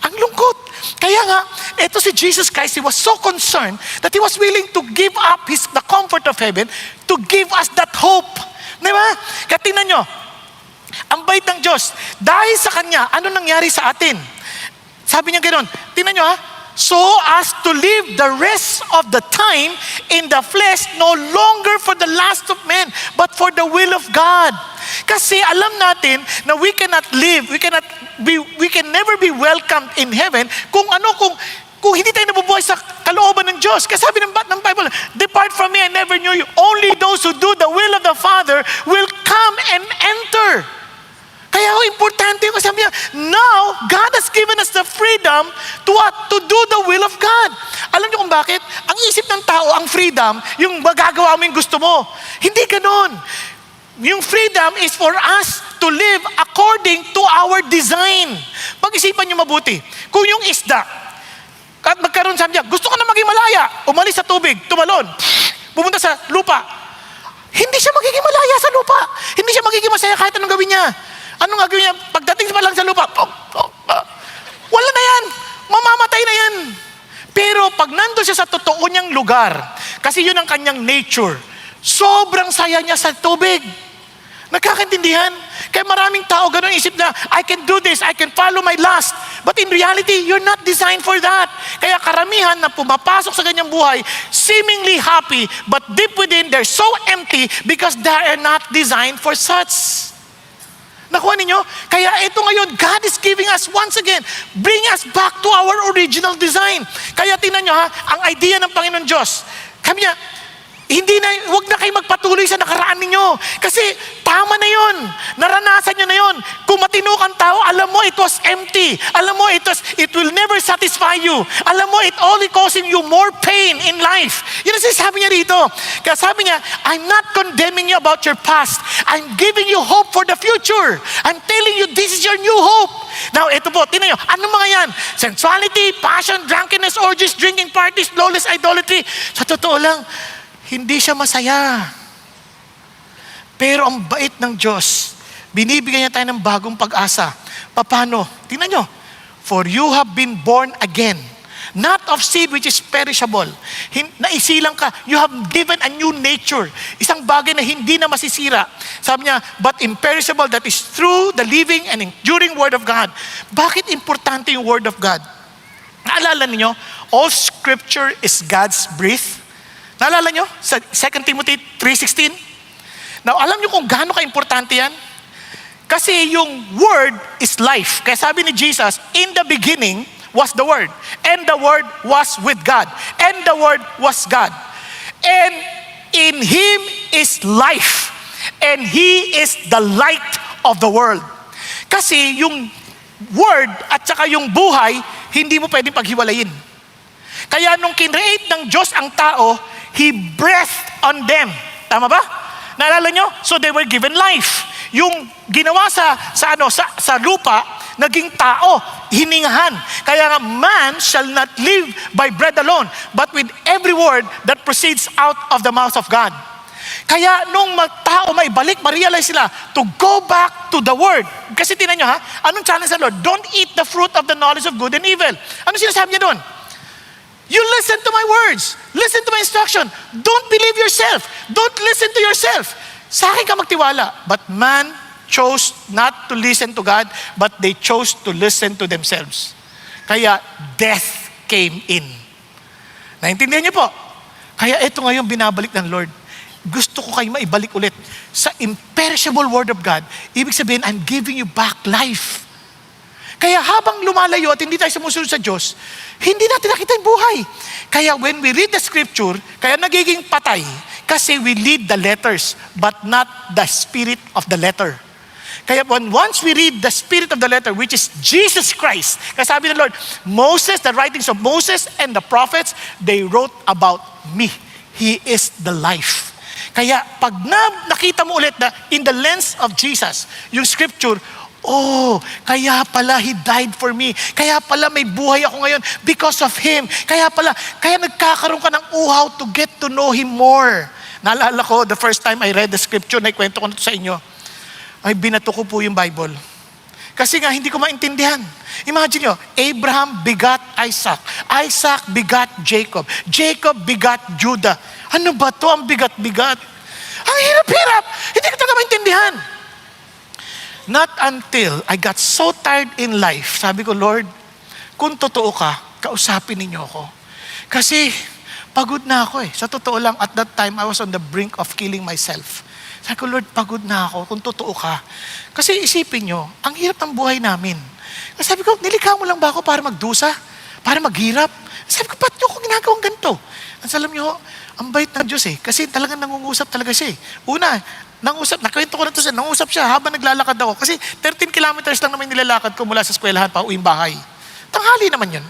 Ang lungkot. Kaya nga, ito si Jesus Christ, He was so concerned that He was willing to give up the comfort of heaven to give us that hope. Diba? Kaya tingnan nyo, ang bait ng Diyos, dahil sa Kanya, ano nangyari sa atin? Sabi niya gano'n, tingnan nyo ha, so as to live the rest of the time in the flesh, no longer for the lust of men, but for the will of God. Kasi alam natin na we cannot live, we can never be welcomed in heaven kung hindi tayo nabubuhay sa kalooban ng Diyos. Kasi sabi ng Bible, depart from me, I never knew you. Only those who do the will of the Father will come and enter. Kaya importante yung sabi niya, now, God has given us the freedom to what? To do the will of God. Alam niyo kung bakit? Ang isip ng tao, ang freedom, yung magagawa mo yung gusto mo. Hindi ganun. Yung freedom is for us to live according to our design. Pag-isipan niyo mabuti. Kung yung isda, at magkaroon sabi niya, gusto ko na maging malaya, umalis sa tubig, tumalon, pumunta sa lupa. Hindi siya magiging malaya sa lupa. Hindi siya magiging masaya kahit anong gawin niya. Anong gagawin niya? Pagdating pa lang sa lupa, wala na yan. Mamamatay na yan. Pero pag nando siya sa totoo niyang lugar, kasi yun ang kanyang nature, sobrang saya niya sa tubig. Nagkakaintindihan? Kaya maraming tao ganun isip na, I can do this, I can follow my lust. But in reality, you're not designed for that. Kaya karamihan na pumapasok sa ganyang buhay, seemingly happy, but deep within, they're so empty because they are not designed for such. Nakuha ninyo? Kaya ito ngayon, God is giving us once again, bring us back to our original design. Kaya tingnan nyo ha, ang idea ng Panginoon Diyos, kami niya, huwag na kayo magpatuloy sa nakaraan ninyo. Kasi tama na yun. Naranasan nyo na yun. Kung matino kang tao, alam mo it was empty. Alam mo it will never satisfy you. Alam mo it only causing you more pain in life. Yun ang sinasabi niya rito. Kaya sabi niya, I'm not condemning you about your past. I'm giving you hope for the future. I'm telling you this is your new hope. Now, ito po, tingnan nyo, ano mga yan? Sensuality, passion, drunkenness, orgies, drinking parties, lawless idolatry. Sa totoo lang, hindi siya masaya. Pero ang bait ng Diyos, binibigyan niya tayo ng bagong pag-asa. Paano? Tingnan nyo. For you have been born again, not of seed which is perishable. Naisilang ka, you have given a new nature. Isang bagay na hindi na masisira. Sabi niya, but imperishable, that is through the living and enduring Word of God. Bakit importante yung Word of God? Naalala niyo, all Scripture is God's breath. Naalala nyo? Sa 2 Timothy 3:16? Now, alam nyo kung gaano ka-importante yan? Kasi yung Word is life. Kaya sabi ni Jesus, in the beginning was the Word. And the Word was with God. And the Word was God. And in Him is life. And He is the light of the world. Kasi yung Word at saka yung buhay, hindi mo pwedeng paghiwalayin. Kaya nung kinreate ng Diyos ang tao, He breathed on them. Tama ba? Naalala nyo? So they were given life. Yung ginawa sa lupa, naging tao, hiningahan. Kaya nga, man shall not live by bread alone, but with every word that proceeds out of the mouth of God. Kaya nung tao may balik, ma-realize sila to go back to the Word. Kasi tinan nyo ha, anong challenge sa Lord? Don't eat the fruit of the knowledge of good and evil. Ano sinasabi niya doon? You listen to my words. Listen to my instruction. Don't believe yourself. Don't listen to yourself. Sa akin ka magtiwala. But man chose not to listen to God, but they chose to listen to themselves. Kaya death came in. Naintindihan niyo po? Kaya ito ngayon binabalik ng Lord. Gusto ko kayo maibalik ulit sa imperishable Word of God. Ibig sabihin, I'm giving you back life. Kaya habang lumalayo at hindi tayo sumusunod sa Diyos, hindi natin nakita yung buhay. Kaya when we read the Scripture, kaya nagiging patay. Kasi we read the letters, but not the spirit of the letter. Kaya once we read the spirit of the letter, which is Jesus Christ, kasi sabi ng Lord, Moses, the writings of Moses and the prophets, they wrote about me. He is the life. Kaya pag nakita mo ulit na in the lens of Jesus, yung scripture, oh, kaya pala He died for me. Kaya pala may buhay ako ngayon because of Him. Kaya nagkakaroon ka ng uhaw to get to know Him more. Naalala ko, the first time I read the scripture, naikwento ko na ito sa inyo, ay binato ko po yung Bible. Kasi nga, hindi ko maintindihan. Imagine nyo, Abraham begat Isaac. Isaac begat Jacob. Jacob begat Judah. Ano ba to ang bigat-bigat? Ang hirap-hirap. Hindi ko talaga maintindihan. Not until I got so tired in life, sabi ko, Lord, kung totoo ka, kausapin ninyo ako. Kasi pagod na ako eh. Sa totoo lang, at that time, I was on the brink of killing myself. Sabi ko, Lord, pagod na ako kung totoo ka. Kasi isipin nyo, ang hirap ng buhay namin. Kasi sabi ko, nilikha mo lang ba ako para magdusa? Para maghirap? Sabi ko, ba't nyo ako ginagawang ganito? Ang alam nyo, ang bait ng Diyos eh. Kasi talagang nangungusap talaga siya eh. Una, nakwento ko na ito siya, nangusap siya habang naglalakad ako. Kasi 13 kilometers lang naman nilalakad ko mula sa eskwelahan pa uwing bahay. Tanghali naman yun.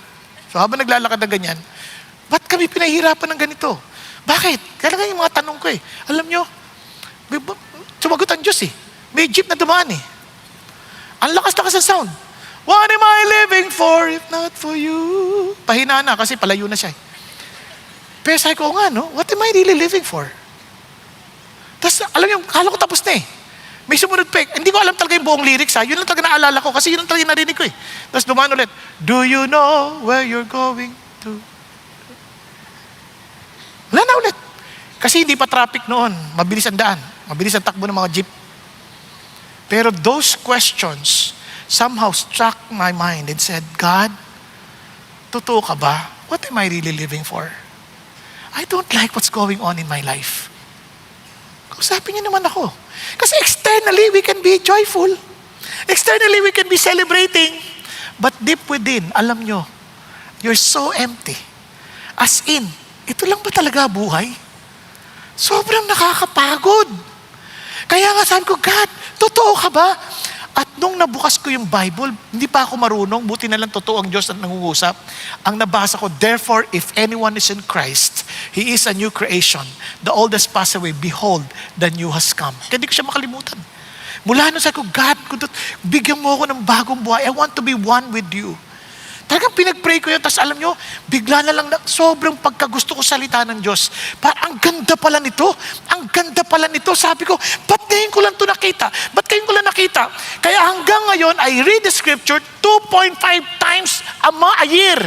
So habang naglalakad na ganyan, ba't kami pinahihirapan ng ganito? Bakit? Kaya lang yung mga tanong ko eh. Alam nyo, sumagot ang Diyos eh. May jeep na dumaan eh. Ang lakas-lakas ng sound. What am I living for if not for you? Pahina na kasi palayo na siya eh. Pero sabi ko nga, no? What am I really living for? Tapos, alam niyo, kala ko tapos na eh. May sumunod pa eh. Hindi ko alam talaga yung buong lyrics ha. Yun lang talaga naalala ko kasi yun lang talaga narinig ko eh. Tapos dumaan ulit. Do you know where you're going to? Wala na ulit. Kasi hindi pa traffic noon. Mabilis ang daan. Mabilis ang takbo ng mga jeep. Pero those questions somehow struck my mind and said, God, totoo ka ba? What am I really living for? I don't like what's going on in my life. Kausapin niyo naman ako. Kasi externally, we can be joyful. Externally, we can be celebrating. But deep within, alam nyo, you're so empty. As in, ito lang ba talaga buhay? Sobrang nakakapagod. Kaya nga sabi ko, God, totoo ka ba? At nung nabukas ko yung Bible, hindi pa ako marunong, buti na lang totoo ang Diyos at nangungusap. Ang nabasa ko, therefore, if anyone is in Christ, he is a new creation. The old has passed away, behold, the new has come. Kaya hindi ko siya makalimutan. Mula nun sabi ko, God, bigyan mo ako ng bagong buhay. I want to be one with you. Talagang pinag-pray ko yun, tapos alam nyo, bigla na lang sobrang pagkagusto ko salita ng Diyos. Ang ganda pala nito. Ang ganda pala nito. Sabi ko, ba't ngayon ko lang ito nakita? Ba't ngayon ko lang nakita? Kaya hanggang ngayon, I read the scripture 2.5 times a year.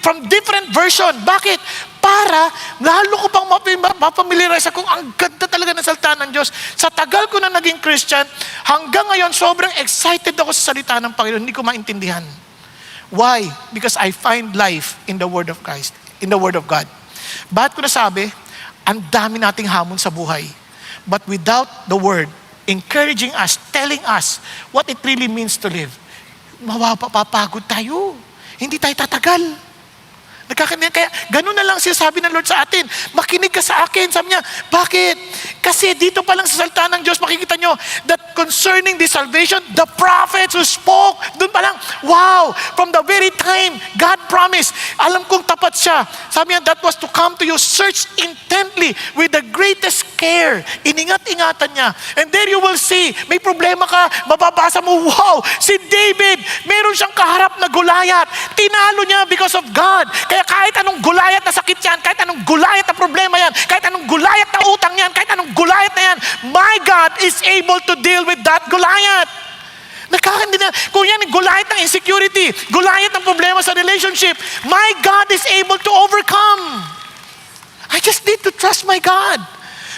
From different version. Bakit? Para lalo ko pang mapamiliarize akong ang ganda talaga ng salita ng Diyos. Sa tagal ko na naging Christian, hanggang ngayon, sobrang excited ako sa salita ng Panginoon. Hindi ko maintindihan. Why? Because I find life in the Word of Christ, in the Word of God. Bakit ko nasabi? Ang dami nating hamon sa buhay. But without the Word, encouraging us, telling us what it really means to live, mapapagod tayo. Hindi tayo tatagal. Kaya ganun na lang sinasabi ng Lord sa atin. Makinig ka sa akin. Sabi niya, bakit? Kasi dito pa lang sa salita ng Diyos, makikita nyo that concerning this salvation, the prophets who spoke, dun pa lang, wow, from the very time God promised, alam kong tapat siya. Sabi niya, that was to come to you, search intently with the greatest care. Iningat-ingatan niya. And there you will see, may problema ka, mababasa mo, wow, si David, meron siyang kaharap na Goliath. Tinalo niya because of God. Kaya kahit anong Goliath na sakit yan, kahit anong Goliath na problema yan, kahit anong Goliath na utang yan, kahit anong Goliath na yan, my God is able to deal with that Goliath. Nakakandi na, kung yan yung Goliath ng insecurity, Goliath ng problema sa relationship, my God is able to overcome. I just need to trust my God.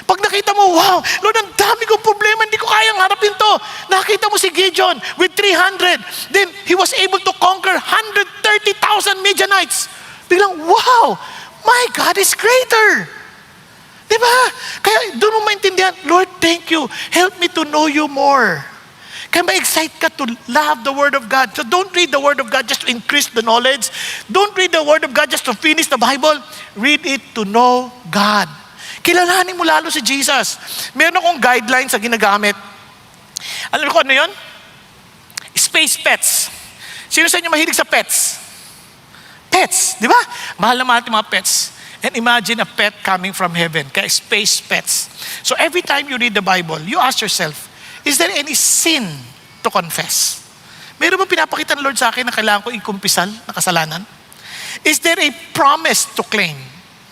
Pag nakita mo, wow, Lord, ang dami kong problema, hindi ko kayang harapin to. Nakita mo si Gideon with 300. Then, he was able to conquer 130,000 Midianites. Biglang, wow, my God is greater. Diba? Kaya doon mo maintindihan, Lord, thank you. Help me to know you more. Kaya ma-excite ka to love the Word of God. So don't read the Word of God just to increase the knowledge. Don't read the Word of God just to finish the Bible. Read it to know God. Kilalanin mo lalo si Jesus. Meron akong guidelines sa ginagamit. Alam mo kung ano yun? Space pets. Sino sa inyo mahilig sa pets? Pets, di ba? Mahal na mahal yung mga pets. And imagine a pet coming from heaven, kaya space pets. So every time you read the Bible, you ask yourself, is there any sin to confess? Meron ba pinapakita ng Lord sa akin na kailangan ko ikumpisal na kasalanan? Is there a promise to claim?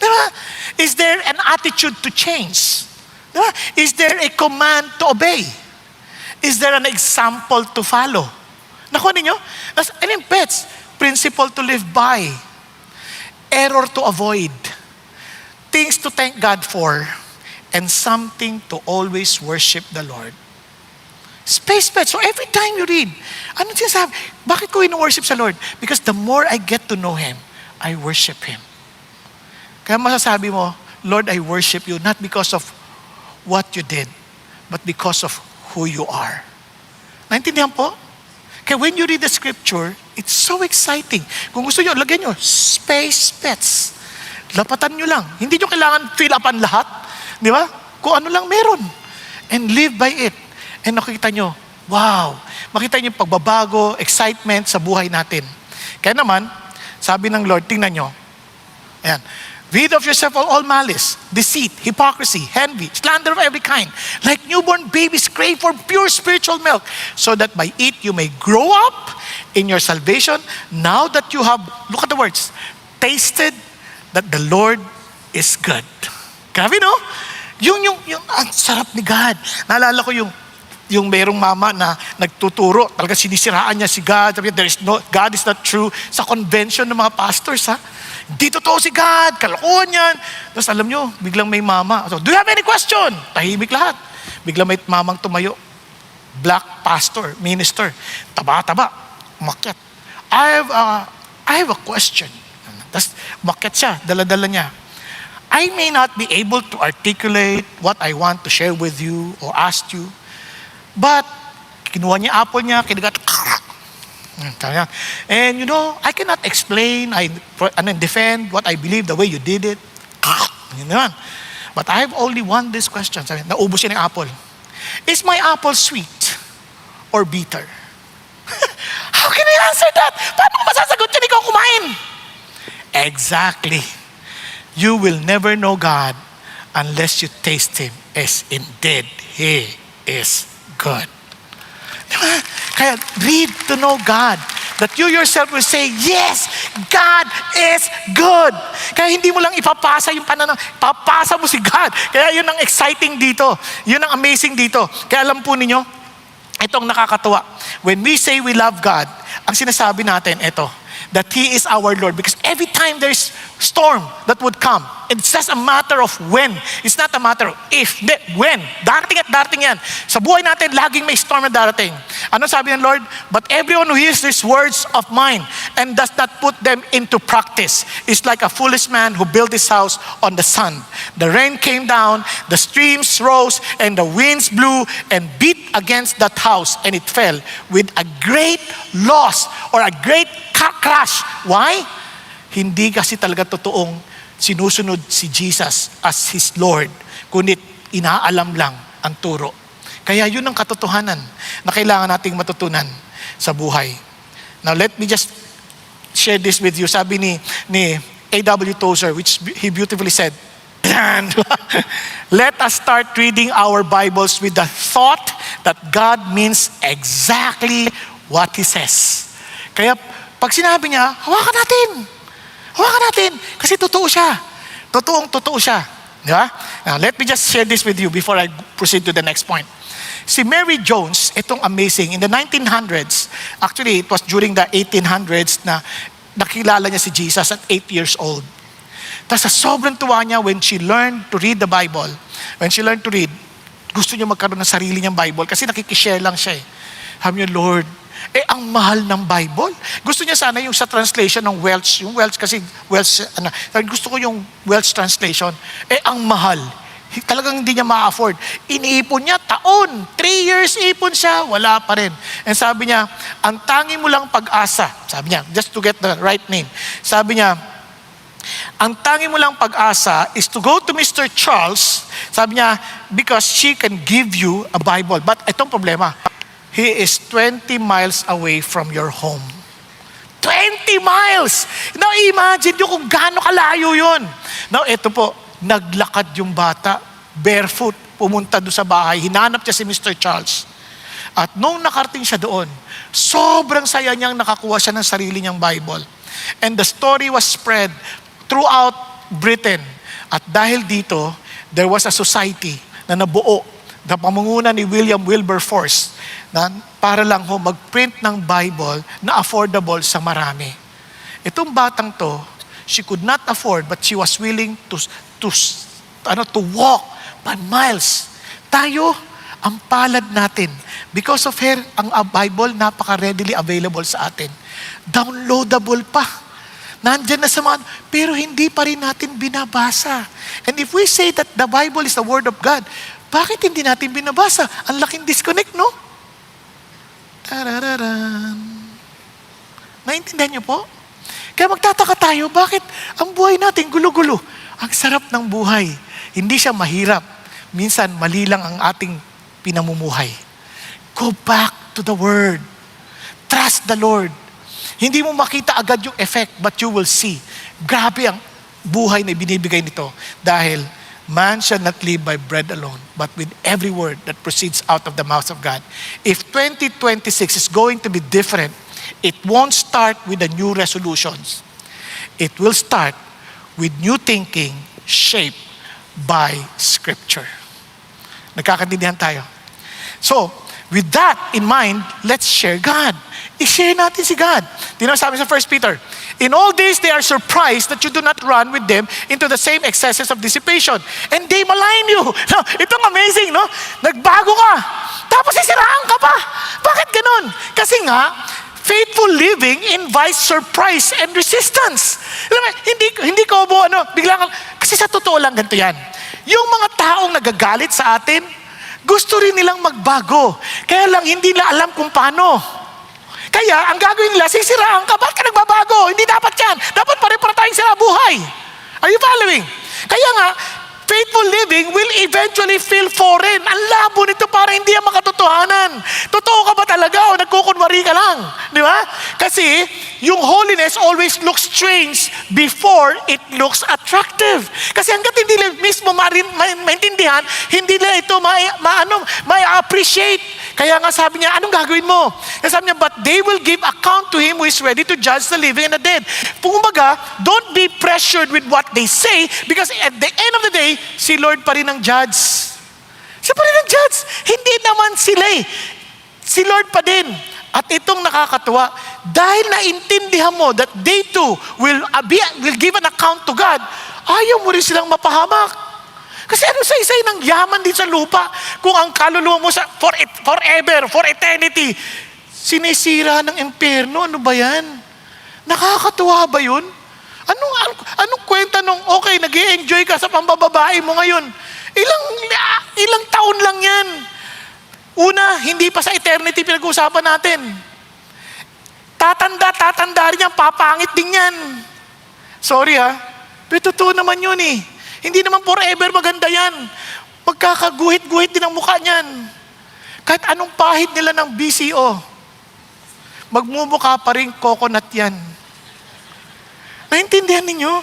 Diba? Is there an attitude to change? Diba? Is there a command to obey? Is there an example to follow? Nakuha ninyo? Ano yung pets? Principle to live by. Error to avoid. Things to thank God for. And something to always worship the Lord. Space pets. So every time you read, ano sinasabi? Bakit ko ino-worship sa Lord? Because the more I get to know Him, I worship Him. Kaya masasabi mo, Lord, I worship you not because of what you did, but because of who you are. Naintindihan po? Kaya when you read the scripture, it's so exciting. Kung gusto nyo, lagyan nyo, space pets. Lapatan nyo lang. Hindi nyo kailangan fill upan lahat. Di ba? Kung ano lang meron. And live by it. And nakikita nyo, wow, makita nyo yung pagbabago, excitement sa buhay natin. Kaya naman, sabi ng Lord, tingnan nyo, ayan, rid of yourself of all malice, deceit, hypocrisy, envy, slander of every kind. Like newborn babies crave for pure spiritual milk, so that by it you may grow up in your salvation, now that you have, look at the words, tasted that the Lord is good. Grabe, no? Yung ang sarap ni God. Naalala ko yung merong mama na nagtuturo, talaga sinisiraan niya si God. Sabi niya, God is not true. Sa convention ng mga pastors, ha? Hindi totoo si God, kalokohan yan. Tapos alam nyo, biglang may mama. So, do you have any question? Tahimik lahat. Biglang may mamang tumayo. Black pastor, minister. Taba-taba, umakyat. I have a question. Tapos umakyat siya, dala-dala niya. I may not be able to articulate what I want to share with you or ask you, but kinuha niya apple niya, kinagat, and you know, I cannot explain, I defend what I believe the way you did it. But I have only one this question. Sabi, naubos siya ng apple. Is my apple sweet or bitter? How can I answer that? Paano ko masasagot yun? Ikaw kumain. Exactly. You will never know God unless you taste Him as indeed He is good. Diba? Kaya read to know God. That you yourself will say, yes, God is good. Kaya hindi mo lang ipapasa yung pananaw, papasa mo si God. Kaya yun ang exciting dito. Yun ang amazing dito. Kaya alam po ninyo, itong nakakatuwa. When we say we love God, ang sinasabi natin, ito, that He is our Lord. Because every time there's storm that would come, it's just a matter of when. It's not a matter of if, when. Darating at darating yan. Sa buhay natin, laging may storm na darating. Ano sabi ng Lord? But everyone who hears these words of mine and does not put them into practice is like a foolish man who built his house on the sand. The rain came down, the streams rose, and the winds blew and beat against that house, and it fell with a great loss or a great crash. Why? Hindi kasi talaga totoong sinusunod si Jesus as His Lord, kundi inaalam lang ang turo. Kaya yun ang katotohanan na kailangan nating matutunan sa buhay. Now let me just share this with you. Sabi ni A.W. Tozer, which he beautifully said, let us start reading our Bibles with the thought that God means exactly what He says. Kaya pag sinabi niya, hawakan natin. Hawakan natin. Kasi totoo siya. Totoo siya. Di ba? Now, let me just share this with you before I proceed to the next point. Si Mary Jones, itong amazing, in the 1900s, actually it was during the 1800s na nakilala niya si Jesus at 8 years old. Tapos sa sobrang tuwa niya when she learned to read the Bible, gusto niya magkaroon ng sarili niyang Bible kasi nakikishare lang siya eh. Sabi niya, Lord, ang mahal ng Bible. Gusto niya sana yung sa translation ng Welsh. Yung Welsh kasi, gusto ko yung Welsh translation. Ang mahal. Talagang hindi niya ma-afford. Iniipon niya taon. 3 years ipon siya, wala pa rin. And sabi niya, ang tangi mo lang pag-asa. Sabi niya, just to get the right name. Sabi niya, Ang tangi mo lang pag-asa is to go to Mr. Charles, sabi niya, because she can give you a Bible. But itong problema, he is 20 miles away from your home. 20 miles! Now, imagine nyo kung gaano kalayo yun. Now, ito po, naglakad yung bata, barefoot, pumunta doon sa bahay, hinanap niya si Mr. Charles. At nung nakarating siya doon, sobrang saya niyang nakakuha siya ng sarili niyang Bible. And the story was spread throughout Britain. At dahil dito, there was a society na nabuo na pamumuno ni William Wilberforce na para lang mag-print ng Bible na affordable sa marami. Itong batang to, she could not afford but she was willing to walk by miles. Tayo, ang palad natin. Because of her, ang Bible napaka-readily available sa atin. Downloadable pa. Nandyan na sa mga, pero hindi pa rin natin binabasa. And if we say that the Bible is the Word of God, bakit hindi natin binabasa? Ang laking disconnect, no? Tarararan. Naintindihan niyo po? Kaya magtataka tayo, bakit ang buhay natin gulo-gulo? Ang sarap ng buhay. Hindi siya mahirap. Minsan, mali lang ang ating pinamumuhay. Go back to the Word. Trust the Lord. Hindi mo makita agad yung effect, but you will see. Grabe ang buhay na binibigay nito. Dahil, man shall not live by bread alone, but with every word that proceeds out of the mouth of God. If 2026 is going to be different, it won't start with the new resolutions. It will start with new thinking shaped by Scripture. Nagkakaintindihan tayo. So, with that in mind, let's share God. I-share natin si God. Tingnan mo sabi sa 1 Peter, in all this they are surprised that you do not run with them into the same excesses of dissipation. And they malign you. No, itong amazing, no? Nagbago ka. Tapos sisiraan ka pa. Bakit ganun? Kasi nga, faithful living invites surprise and resistance. Alam mo, hindi ko bigla kang, kasi sa totoo lang ganito yan. Yung mga taong nagagalit sa atin, gusto rin nilang magbago. Kaya lang hindi nila alam kung paano. Kaya, ang gagawin nila, sisiraan ka. Bakit ka nagbabago? Hindi dapat yan. Dapat pare-para tayong sira buhay. Are you following? Kaya nga, faithful living will eventually feel foreign. Ang labo nito para hindi yan makatotohanan. Totoo ka ba talaga o nagkukunwari ka lang? Di ba? Kasi, yung holiness always looks strange before it looks attractive. Kasi hanggat hindi nila mismo maintindihan, hindi nila ito ma-appreciate. Kaya nga sabi niya, anong gagawin mo? Kaya sabi niya, but they will give account to him who is ready to judge the living and the dead. Kumbaga, don't be pressured with what they say because at the end of the day, si Lord pa rin ang judge. Siya pa rin ang judge. Hindi naman sila eh. Si Lord pa din. At itong nakakatuwa, dahil naintindihan mo that they too will give an account to God, ayaw mo rin silang mapahamak. Kasi ano sa isay ng yaman din sa lupa kung ang kaluluwa mo forever, for eternity, sinisira ng impyerno? Ano ba yan? Nakakatuwa ba yun? Anong kwenta nung okay, nag-i-enjoy ka sa pambababae mo ngayon? Ilang taon lang yan. Una, hindi pa sa eternity pinag-uusapan natin. Tatanda rin yan, papangit din yan. Sorry ha, pero totoo naman yun eh. Hindi naman forever maganda yan. Magkakaguhit-guhit din ang mukha niyan. Kahit anong pahid nila ng BCO, magmumukha pa rin coconut yan. Naintindihan ninyo?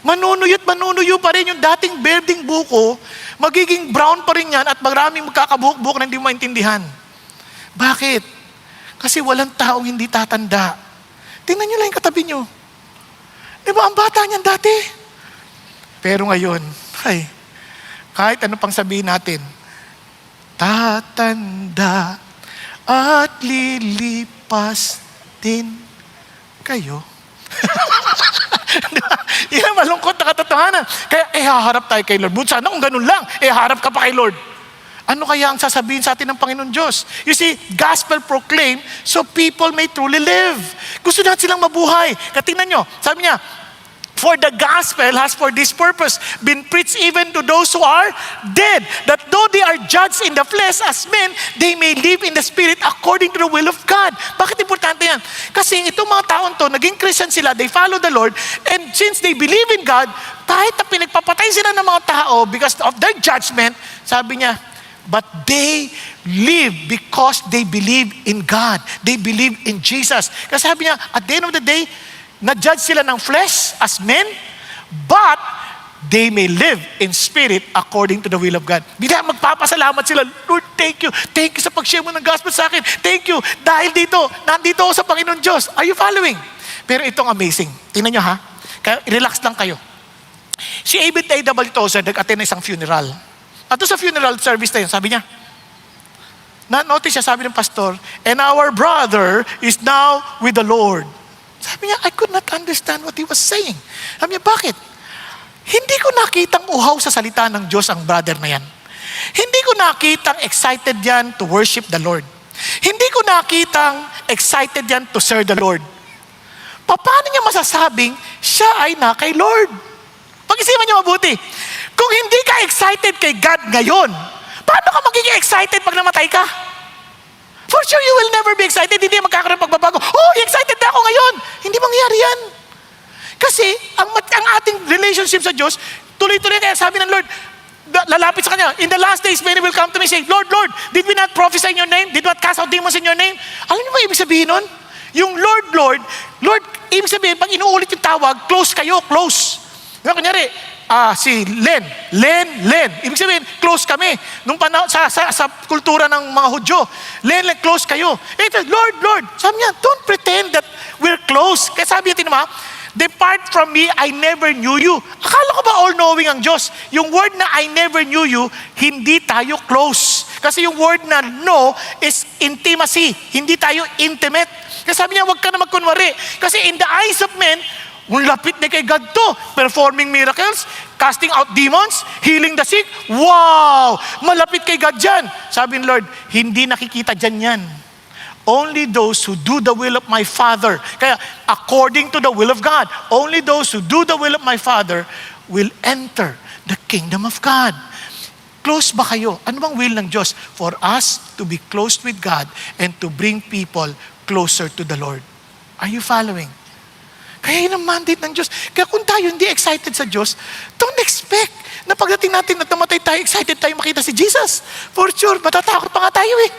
Manunuyo pa rin yung dating berding buko, magiging brown pa rin yan at maraming magkakabuhok-buhok na hindi mo maintindihan. Bakit? Kasi walang taong hindi tatanda. Tingnan nyo lang yung katabi nyo. Di ba ang bata niyan dati? Pero ngayon, kahit ano pang sabihin natin, tatanda at lilipas din kayo. Yan ang malungkot na katotohanan. Kaya haharap tayo kay Lord. But sana kung ganun lang, harap ka pa kay Lord. Ano kaya ang sasabihin sa atin ng Panginoon Diyos? You see, gospel proclaim so people may truly live. Gusto natin silang mabuhay. Kaya tingnan nyo, sabi niya, For the gospel has for this purpose been preached even to those who are dead, that though they are judged in the flesh as men, they may live in the spirit according to the will of God. Bakit importante yan? Kasi itong mga taon to, naging Christian sila, they follow the Lord, and since they believe in God, kahit na pinagpapatay sila ng mga tao because of their judgment, sabi niya, but they live because they believe in God. They believe in Jesus. Kasi sabi niya, at the end of the day, na-judge sila ng flesh as men, but they may live in spirit according to the will of God. Bila magpapasalamat sila, Lord, thank you. Thank you sa pag-share mo ng gospel sa akin. Thank you. Dahil dito, nandito ako sa Panginoon Diyos. Are you following? Pero itong amazing. Tingnan nyo ha. Kaya relax lang kayo. Si David A.W. Tozer nag-attend ng isang funeral. At sa funeral service na yun, sabi niya, na-notice siya, sabi ng pastor, and our brother is now with the Lord. Sabi niya, I could not understand what he was saying. Sabi niya, bakit? Hindi ko nakitang uhaw sa salita ng Diyos ang brother na yan. Hindi ko nakitang excited yan to worship the Lord. Hindi ko nakitang excited yan to serve the Lord. Paano niya masasabing siya ay na kay Lord? Pag-isipan niyo mabuti. Kung hindi ka excited kay God ngayon, paano ka magiging excited pag namatay ka? For sure, you will never be excited. Hindi magkakaroon ng pagbabago. Oh, excited na ako ngayon. Hindi mangyayari yan. Kasi, ang ating relationship sa Diyos, tuloy-tuloy kaya sabi ng Lord, lalapit sa Kanya, in the last days, many will come to me saying, Lord, Lord, did we not prophesy in your name? Did we not cast out demons in your name? Alam niyo ba ibig sabihin nun? Yung Lord, Lord, Lord, ibig sabihin, pag inuulit yung tawag, close kayo, close. Kunyari, si Len. Ibig sabihin, close kami. Nung sa kultura ng mga Hudyo, Len, close kayo. Ito, Lord, Lord. Sabi niya, don't pretend that we're close. Kaya sabi niya, tinama, depart from me, I never knew you. Akala ko ba all-knowing ang Diyos? Yung word na I never knew you, hindi tayo close. Kasi yung word na know is intimacy. Hindi tayo intimate. Kaya sabi niya, huwag ka na magkunwari. Kasi in the eyes of men, lapit na kay God to. Performing miracles, casting out demons, healing the sick. Wow! Malapit kay God dyan. Sabi ng Lord, hindi nakikita dyan yan. Only those who do the will of my Father. Kaya, according to the will of God, only those who do the will of my Father will enter the kingdom of God. Close ba kayo? Ano bang will ng Diyos? For us to be close with God and to bring people closer to the Lord. Are you following? Kaya yun ang mandate ng Diyos. Kaya kung tayo hindi excited sa Diyos, don't expect na pagdating natin at namatay tayo, excited tayo makita si Jesus. For sure, matatakot pa nga tayo eh.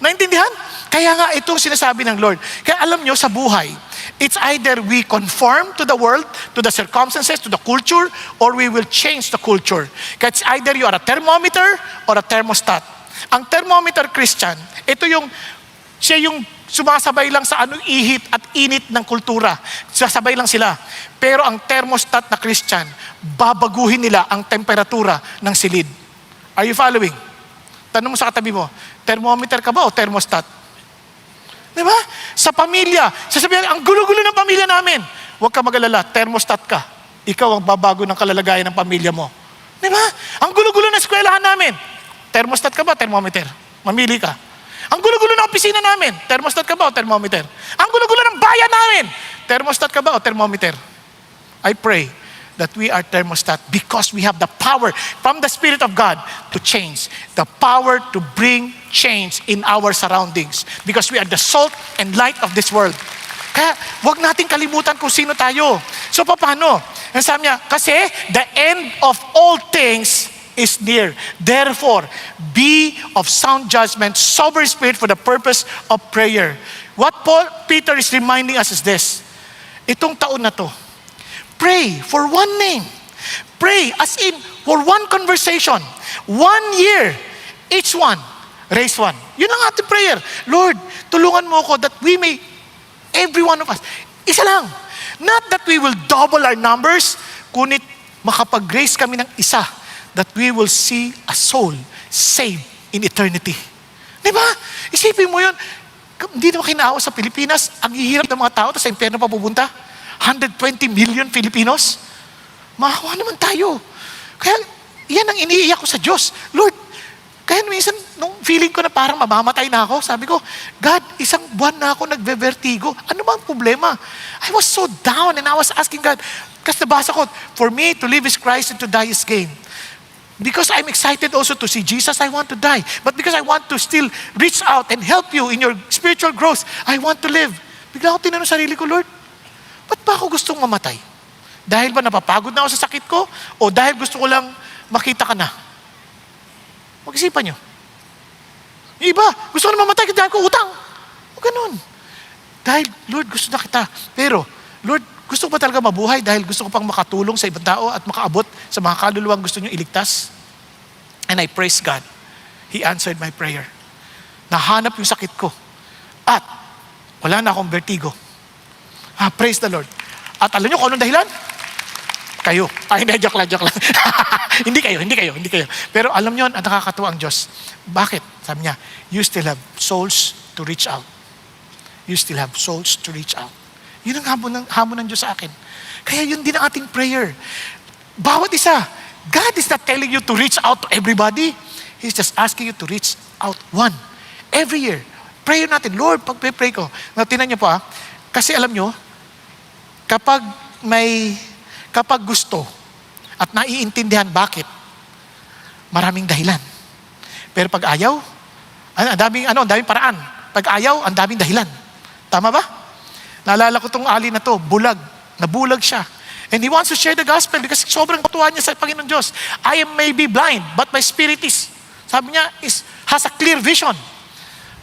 Naintindihan? Kaya nga itong sinasabi ng Lord. Kaya alam nyo, sa buhay, it's either we conform to the world, to the circumstances, to the culture, or we will change the culture. Kaya it's either you are a thermometer or a thermostat. Ang thermometer Christian, ito siya yung sumasabay lang sa anong ihit at init ng kultura. Sasabay lang sila. Pero ang thermostat na Christian, babaguhin nila ang temperatura ng silid. Are you following? Tanong mo sa katabi mo, thermometer ka ba o thermostat? Di ba? Sa pamilya, sasabihin, ang gulo-gulo ng pamilya namin. Huwag ka mag-alala, thermostat ka. Ikaw ang babago ng kalalagayan ng pamilya mo. Di ba? Ang gulo-gulo ng eskwelahan namin. Thermostat ka ba, thermometer? Mamili ka. Ang gulo-gulo ng opisina namin, thermostat ka ba o thermometer? Ang gulo-gulo ng bayan namin, thermostat ka ba o thermometer? I pray that we are thermostat because we have the power from the Spirit of God to change. The power to bring change in our surroundings because we are the salt and light of this world. Kaya huwag natin kalimutan kung sino tayo. So paano? Ang sabi niya, kasi the end of all things is near. Therefore, be of sound judgment, sober spirit for the purpose of prayer. What Peter is reminding us is this. Itong taon na to, pray for one name. Pray as in for one conversation. 1 year. Each one. Raise one. Yun ang ating prayer. Lord, tulungan mo ako that we may, every one of us, isa lang. Not that we will double our numbers, kunit makapag-grace kami ng isa that we will see a soul saved in eternity. Di ba? Isipin mo yun. Hindi naman kinaawa sa Pilipinas. Ang hihirap ng mga tao, tapos sa impyerno pa pupunta. 120 million Filipinos. Mahawa naman tayo. Kaya, yan ang iniiyak ko sa Diyos. Lord, kaya minsan, nung feeling ko na parang mamamatay na ako, sabi ko, God, 1 buwan na ako nagbe-vertigo. Ano ba ang problema? I was so down and I was asking God, Kasi nabasa ko, for me to live is Christ and to die is gain. Because I'm excited also to see Jesus, I want to die. But because I want to still reach out and help you in your spiritual growth, I want to live. Bigla ako tinanong sarili ko, Lord, ba't ba ako gustong mamatay? Dahil ba napapagod na ako sa sakit ko? O dahil gusto ko lang makita ka na? Mag-isipan nyo. Yung iba, gusto ko na mamatay dahil ko utang. O ganun. Dahil, Lord, gusto na kita. Pero, Lord, gusto ko ba talaga mabuhay dahil gusto ko pang makatulong sa ibang tao at makaabot sa mga kaluluwang gusto nyo iligtas? And I praise God. He answered my prayer. Nahanap yung sakit ko. At wala na akong vertigo. Praise the Lord. At alam nyo kung anong dahilan? Kayo. Hindi, joke lang. hindi kayo. Pero alam nyo, ang nakakatuwa ang Diyos. Bakit? Sabi niya, you still have souls to reach out. You still have souls to reach out. Yun ang hamon ng Diyos sa akin. Kaya yun din ang ating prayer. Bawat isa, God is not telling you to reach out to everybody. He's just asking you to reach out one. Every year. Prayer natin, Lord, pag-pray ko. Tinan niyo po kasi alam nyo, kapag gusto at naiintindihan bakit, maraming dahilan. Pero pag ayaw, ang daming paraan. Pag ayaw, ang daming dahilan. Tama ba? Naalala ko tong ali na to, nabulag siya. And he wants to share the gospel because sobrang tuwa niya sa Panginoon Diyos. I am maybe blind, but my spirit is, sabi niya, has a clear vision.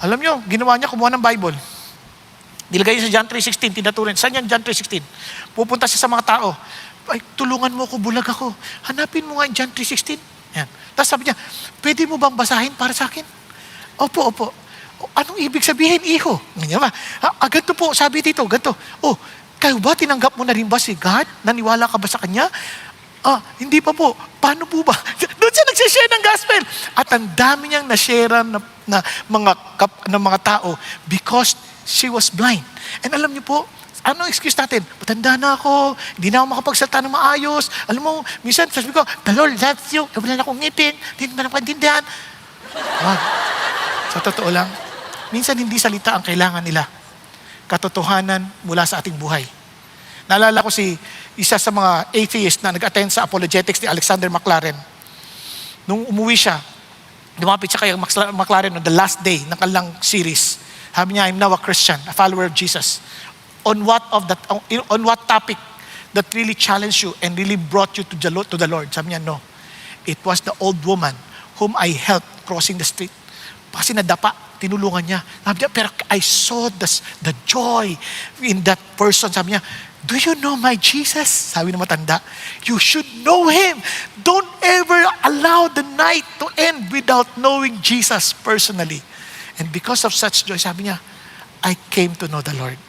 Alam niyo, ginawa niya, kumuha ng Bible. Nilagay niya sa John 3:16, tinaturin. Saan yan John 3:16? Pupunta siya sa mga tao. Ay, tulungan mo ako, bulag ako. Hanapin mo nga yung John 3:16. Yan. Tapos sabi niya, pwede mo bang basahin para sa akin? Opo. Anong ibig sabihin, iho? Ganyan ba? Ganito po, sabi dito, ganito. Kayo ba, tinanggap mo na rin ba si God? Naniwala ka ba sa Kanya? Hindi pa po. Paano po ba? Doon siya nagsishare ng gospel. At ang dami niyang na-share na mga tao because she was blind. And alam niyo po, ano excuse natin? Matanda na ako, hindi na ako makapagsalita ng maayos. Alam mo, minsan sabi ko, the Lord loves you, wala na akong ngipin, hindi na napaintindihan. Sa totoo lang, minsan hindi salita ang kailangan nila. Katotohanan mula sa ating buhay. Naalala ko isa sa mga atheist na nag-attend sa apologetics ni Alexander McLaren. Nung umuwi siya, lumapit siya kay McLaren on the last day ng kanilang series. Sabi niya, I'm now a Christian, a follower of Jesus. On what topic that really challenged you and really brought you to the Lord? Sabi niya, no. It was the old woman whom I helped crossing the street. Kasi nadapa, tinulungan niya. Sabi niya, pero I saw the joy in that person. Sabi niya, do you know my Jesus? Sabi ng matanda, you should know Him. Don't ever allow the night to end without knowing Jesus personally. And because of such joy, sabi niya, I came to know the Lord.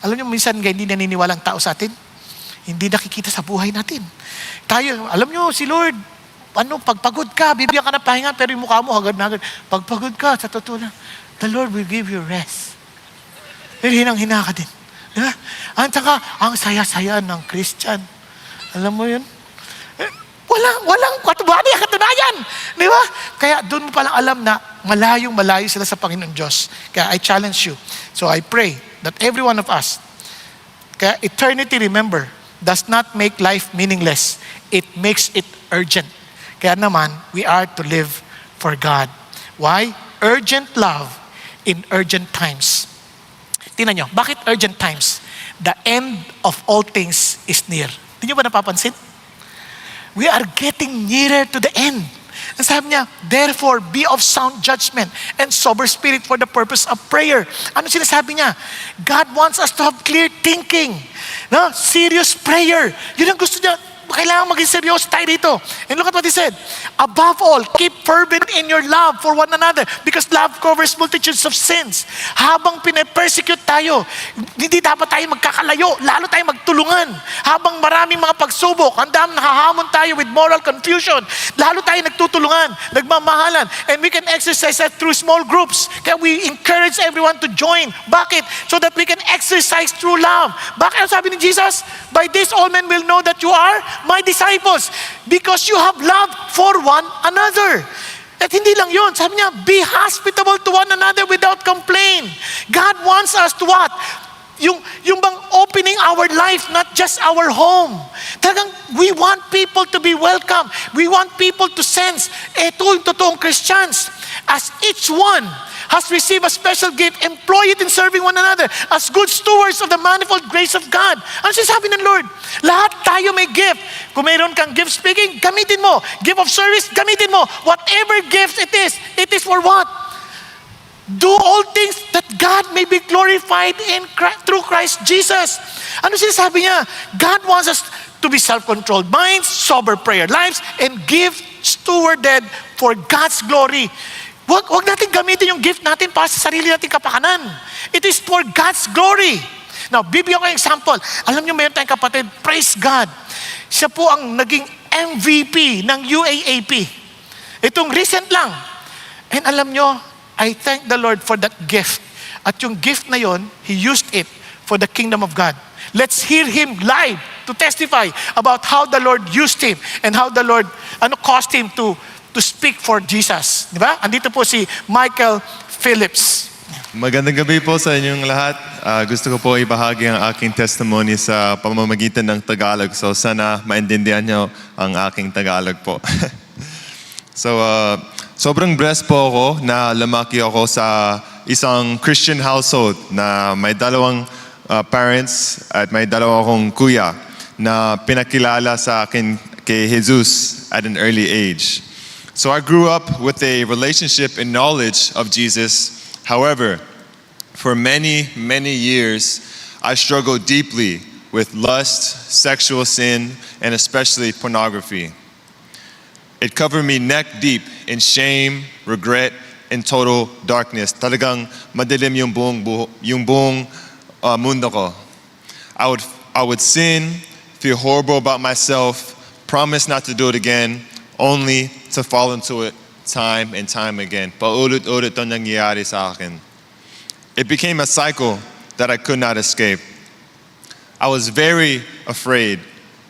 Alam niyo, minsan hindi naniniwala ang tao sa atin. Hindi nakikita sa buhay natin. Tayo, alam niyo, si Lord, pagpagod ka, bibigyan ka ng pahinga, pero yung mukha mo hagad na hagad. Pagpagod ka, sa totoo lang, the Lord will give you rest. Pero hinang-hina ka din. Diba? At saka, ang saya-saya ng Christian. Alam mo yun? Walang katunayan. Di ba? Kaya doon mo palang alam na malayong-malayo sila sa Panginoon Diyos. Kaya I challenge you. So I pray that every one of us, kaya eternity, remember, does not make life meaningless. It makes it urgent. Kaya naman, we are to live for God. Why? Urgent love in urgent times. Tingnan nyo, bakit urgent times? The end of all things is near. Hindi nyo ba napapansin? We are getting nearer to the end. And sabi niya, therefore, be of sound judgment and sober spirit for the purpose of prayer. Ano sinasabi niya? God wants us to have clear thinking. No? Serious prayer. Yun ang gusto niya. Kailangan maging seryoso tayo dito. And look at what he said. Above all, keep fervent in your love for one another because love covers multitudes of sins. Habang pinapersecute tayo, hindi dapat tayo magkakalayo, lalo tayo magtulungan. Habang maraming mga pagsubok, handang nakahamon tayo with moral confusion, lalo tayo nagtutulungan, nagmamahalan. And we can exercise that through small groups. Kaya we encourage everyone to join. Bakit? So that we can exercise true love. Bakit ang sabi ni Jesus? By this all men will know that you are my disciples because you have love for one another. At hindi lang yun. Sabi niya, be hospitable to one another without complaint. God wants us to what? yung bang opening our life, not just our home. Talagang we want people to be welcome. We want people to sense, eto yung totoong Christians. As each one has received a special gift, employ it in serving one another as good stewards of the manifold grace of God. Ano sinasabi ng Lord? Lahat tayo may gift. Kung mayroon kang gift speaking, gamitin mo. Gift of service, gamitin mo. Whatever gift it is for what? Do all things that God may be glorified through Christ Jesus. Ano sinasabi niya? God wants us to be self-controlled minds, sober prayer lives, and gift stewarded for God's glory. Huwag natin gamitin yung gift natin para sa sarili nating kapakanan. It is for God's glory. Now, bibigyan ko ng example. Alam niyo, mayroon tayong kapatid, praise God. Siya po ang naging MVP ng UAAP. Itong recent lang. And alam niyo, I thank the Lord for that gift. At yung gift na yon, He used it for the kingdom of God. Let's hear him live to testify about how the Lord used him and how the Lord caused him to speak for Jesus. Di ba? Andito po si Michael Phillips. Magandang gabi po sa inyong lahat. Gusto ko po ibahagi ang aking testimony sa pamamagitan ng Tagalog. So sana maintindihan niyo ang aking Tagalog po. So sobrang blessed po ako na lumaki ako sa isang Christian household na may dalawang parents at may dalawa akong kuya na pinakilala sa akin kay Jesus at an early age. So I grew up with a relationship and knowledge of Jesus. However, for many, many years, I struggled deeply with lust, sexual sin, and especially pornography. It covered me neck deep in shame, regret, and total darkness. Talagang madilim yung buong mundo ko. I would sin, feel horrible about myself, promise not to do it again, only to fall into it time and time again. Paulit-ulit ito nangyayari sa akin. It became a cycle that I could not escape. I was very afraid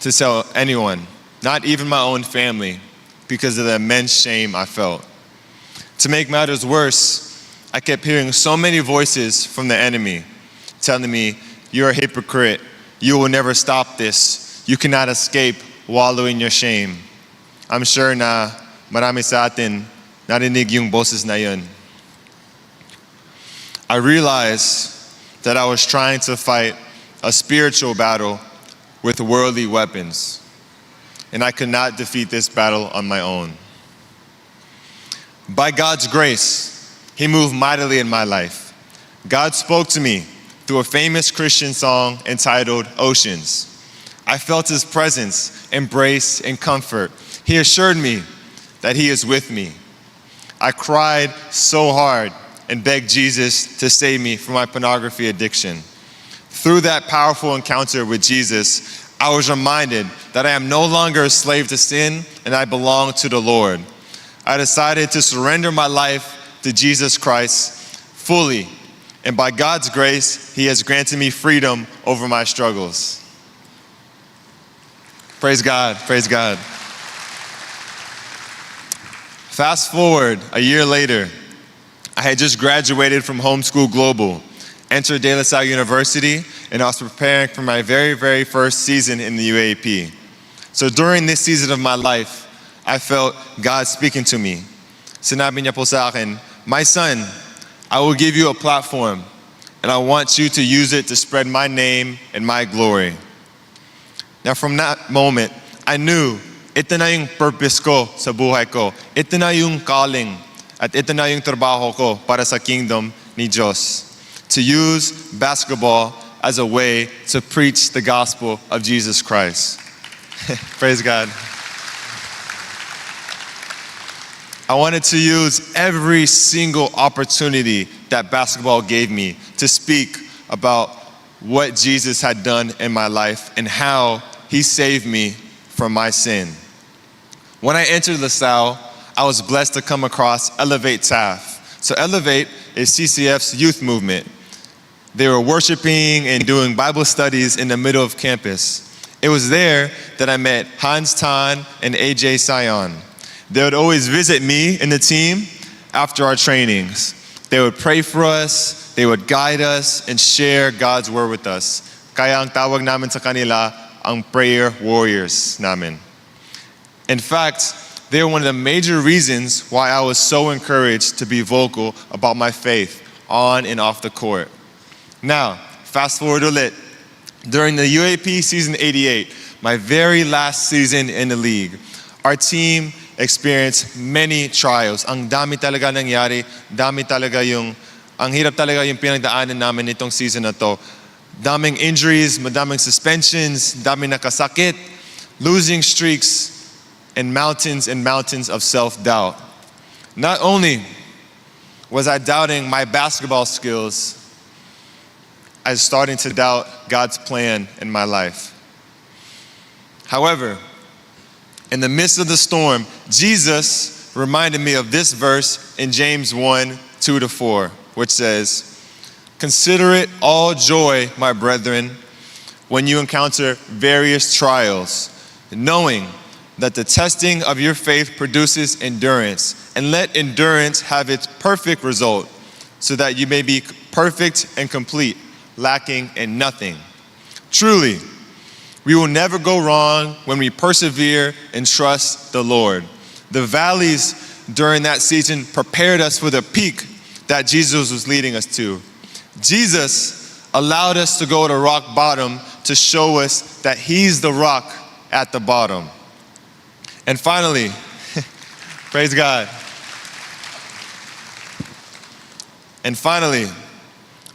to tell anyone, not even my own family, because of the immense shame I felt. To make matters worse, I kept hearing so many voices from the enemy telling me, "You're a hypocrite. You will never stop this. You cannot escape wallowing in your shame." I'm sure na marami sa atin narinig yung boses na yun. I realized that I was trying to fight a spiritual battle with worldly weapons, and I could not defeat this battle on my own. By God's grace, He moved mightily in my life. God spoke to me through a famous Christian song entitled Oceans. I felt His presence, embrace, and comfort. He assured me that He is with me. I cried so hard and begged Jesus to save me from my pornography addiction. Through that powerful encounter with Jesus, I was reminded that I am no longer a slave to sin and I belong to the Lord. I decided to surrender my life to Jesus Christ fully, and by God's grace, He has granted me freedom over my struggles. Praise God, praise God. Fast forward a year later, I had just graduated from Homeschool Global, entered De La Salle University, and I was preparing for my very, very first season in the UAP. So during this season of my life, I felt God speaking to me. Sinabi niya po sa akin, "My son, I will give you a platform, and I want you to use it to spread my name and my glory." Now from that moment, I knew ito na yung purpose ko sa buhay ko. Ito na yung calling at ito na yung trabaho ko para sa kingdom ni Diyos. To use basketball as a way to preach the gospel of Jesus Christ. Praise God. I wanted to use every single opportunity that basketball gave me to speak about what Jesus had done in my life and how He saved me from my sin. When I entered LaSalle, I was blessed to come across Elevate Taft. So Elevate is CCF's youth movement. They were worshiping and doing Bible studies in the middle of campus. It was there that I met Hans Tan and AJ Sion. They would always visit me and the team after our trainings. They would pray for us, they would guide us, and share God's word with us. Kaya ang tawag namin sa kanila, ang prayer warriors namin. In fact, they were one of the major reasons why I was so encouraged to be vocal about my faith on and off the court. Now, fast forward ulit. During the UAP season 88, my very last season in the league, our team experienced many trials. Ang dami talaga nangyari, ang hirap talaga yung pinagdaanan namin nitong season na to. Daming injuries, madaming suspensions, daming nakasakit, losing streaks, and mountains of self-doubt. Not only was I doubting my basketball skills, I was starting to doubt God's plan in my life. However, in the midst of the storm, Jesus reminded me of this verse in James 1:2-4, which says, "Consider it all joy, my brethren, when you encounter various trials, knowing that the testing of your faith produces endurance, and let endurance have its perfect result, so that you may be perfect and complete, lacking in nothing. Truly, we will never go wrong when we persevere and trust the Lord." The valleys during that season prepared us for the peak that Jesus was leading us to. Jesus allowed us to go to rock bottom to show us that He's the rock at the bottom. And finally, praise God. And finally,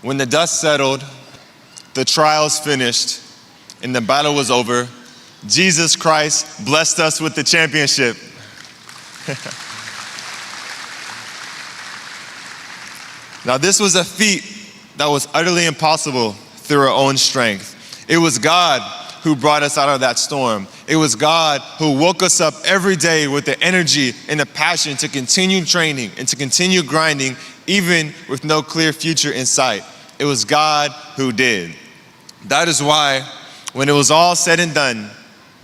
when the dust settled, the trials finished, and the battle was over, Jesus Christ blessed us with the championship. Now, this was a feat that was utterly impossible through our own strength. It was God who brought us out of that storm. It was God who woke us up every day with the energy and the passion to continue training and to continue grinding, even with no clear future in sight. It was God who did. That is why, when it was all said and done,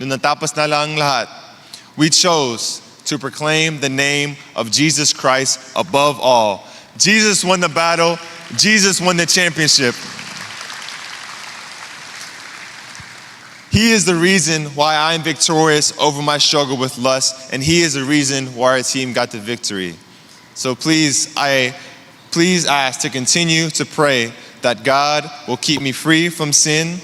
nung natapos na lang lahat, we chose to proclaim the name of Jesus Christ above all. Jesus won the battle. Jesus won the championship. He is the reason why I'm victorious over my struggle with lust, and He is the reason why our team got the victory. So please ask to continue to pray that God will keep me free from sin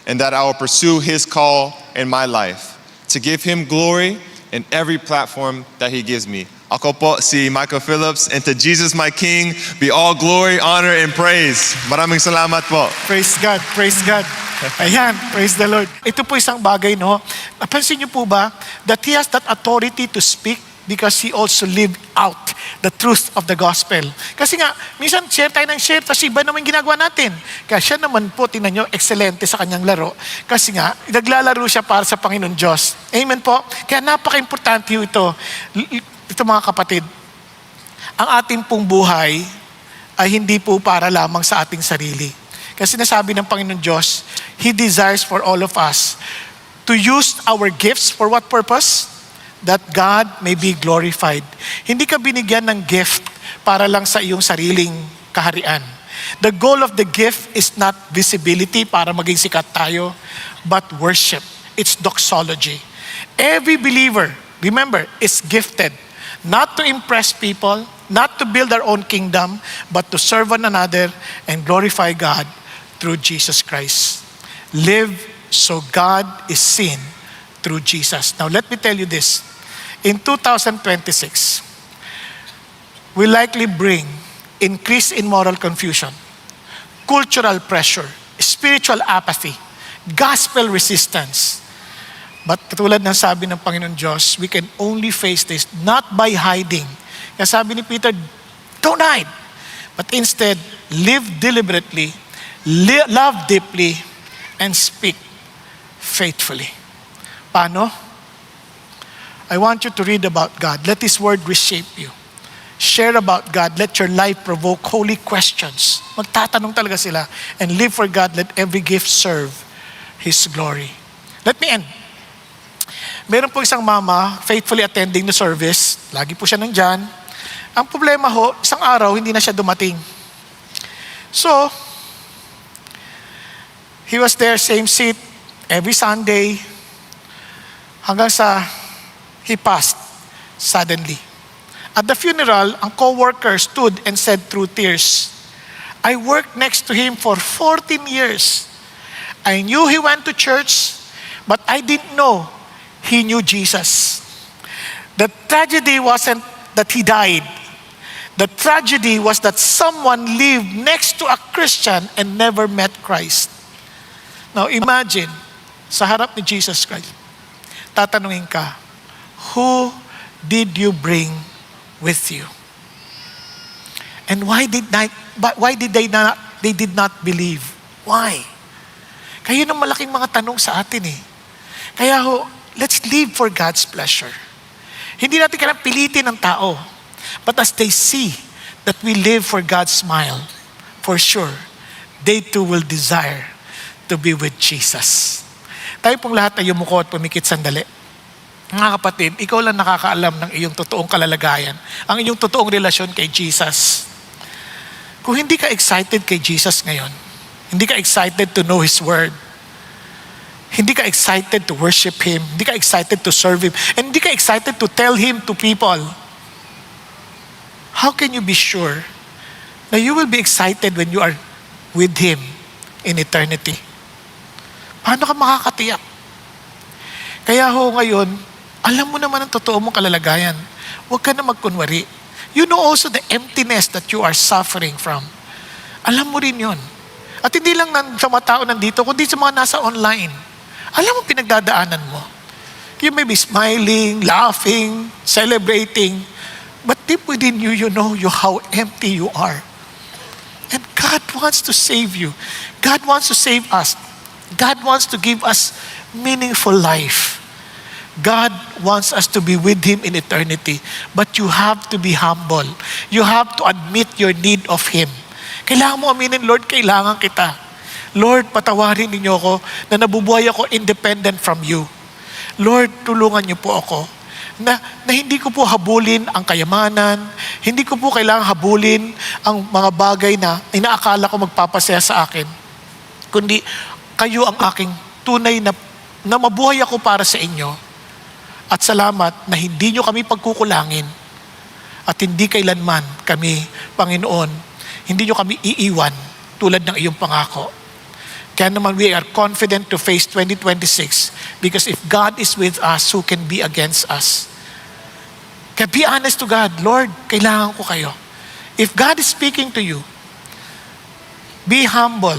and that I will pursue His call in my life, to give Him glory in every platform that He gives me. Ako po si Michael Phillips, and to Jesus my King be all glory, honor, and praise. Maraming salamat po. Praise God, praise God. Ayan, praise the Lord. Ito po isang bagay, no? Napansin niyo po ba that He has that authority to speak because He also lived out the truth of the gospel. Kasi nga, minsan share tayo ng share, tapos iba naman ginagawa natin. Kaya siya naman po, tingnan nyo, excelente sa kanyang laro. Kasi nga, naglalaro siya para sa Panginoon Diyos. Amen po? Kaya napaka-importante ito. Ito mga kapatid, ang ating pong buhay ay hindi po para lamang sa ating sarili. Kasi nasabi ng Panginoon Diyos, He desires for all of us to use our gifts for what purpose? That God may be glorified. Hindi ka binigyan ng gift para lang sa iyong sariling kaharian. The goal of the gift is not visibility para maging sikat tayo, but worship. It's doxology. Every believer, remember, is gifted not to impress people, not to build our own kingdom, but to serve one another and glorify God through Jesus Christ. Live so God is seen through Jesus. Now let me tell you this. In 2026, we likely bring increase in moral confusion, cultural pressure, spiritual apathy, gospel resistance. But katulad ng sabi ng Panginoon Diyos, we can only face this not by hiding. Kaya sabi ni Peter, don't hide. But instead, live deliberately, love deeply, and speak faithfully. Paano? I want you to read about God. Let His Word reshape you. Share about God. Let your life provoke holy questions. Magtatanong talaga sila. And live for God. Let every gift serve His glory. Let me end. Meron po isang mama, faithfully attending the service. Lagi po siya nandyan. Ang problema ho, isang araw, hindi na siya dumating. So, he was there, same seat, every Sunday, hanggang sa he passed suddenly. At the funeral, ang co-worker stood and said through tears, I worked next to him for 14 years. I knew he went to church, but I didn't know he knew Jesus. The tragedy wasn't that he died. The tragedy was that someone lived next to a Christian and never met Christ. Now imagine, sa harap ni Jesus Christ, tatanungin ka, who did you bring with you? And why did they did not believe? Why? Kaya yun ang malaking mga tanong sa atin eh. Kaya ho, let's live for God's pleasure. Hindi natin kailangang pilitin ng tao. But as they see that we live for God's smile, for sure, they too will desire to be with Jesus. Tayo pong lahat ay yumuko at pumikit sandali. Mga kapatid, ikaw lang nakakaalam ng iyong totoong kalalagayan, ang iyong totoong relasyon kay Jesus. Kung hindi ka excited kay Jesus ngayon, hindi ka excited to know His Word, hindi ka excited to worship Him, hindi ka excited to serve Him, and hindi ka excited to tell Him to people, how can you be sure na you will be excited when you are with Him in eternity? Paano ka makakatiyak? Kaya ho ngayon, alam mo naman ang totoo mong kalalagayan. Huwag ka na magkunwari. You know also the emptiness that you are suffering from. Alam mo rin yun. At hindi lang sa mga tao nandito, kundi sa mga nasa online. Alam mo pinagdadaanan mo. You may be smiling, laughing, celebrating, but deep within you, you know how empty you are. And God wants to save you. God wants to save us. God wants to give us meaningful life. God wants us to be with Him in eternity. But you have to be humble. You have to admit your need of Him. Kailangan mo aminin, Lord, kailangan kita. Lord, patawarin ninyo ako na nabubuhay ako independent from you. Lord, tulungan niyo po ako na hindi ko po habulin ang kayamanan, hindi ko po kailangan habulin ang mga bagay na inaakala ko magpapasaya sa akin, kundi kayo ang aking tunay na mabuhay ako para sa inyo. At salamat na hindi nyo kami pagkukulangin at hindi kailanman kami, Panginoon, hindi nyo kami iiwan tulad ng iyong pangako. Kaya naman we are confident to face 2026 because if God is with us, who can be against us? Kaya be honest to God, Lord, kailangan ko kayo. If God is speaking to you, be humble.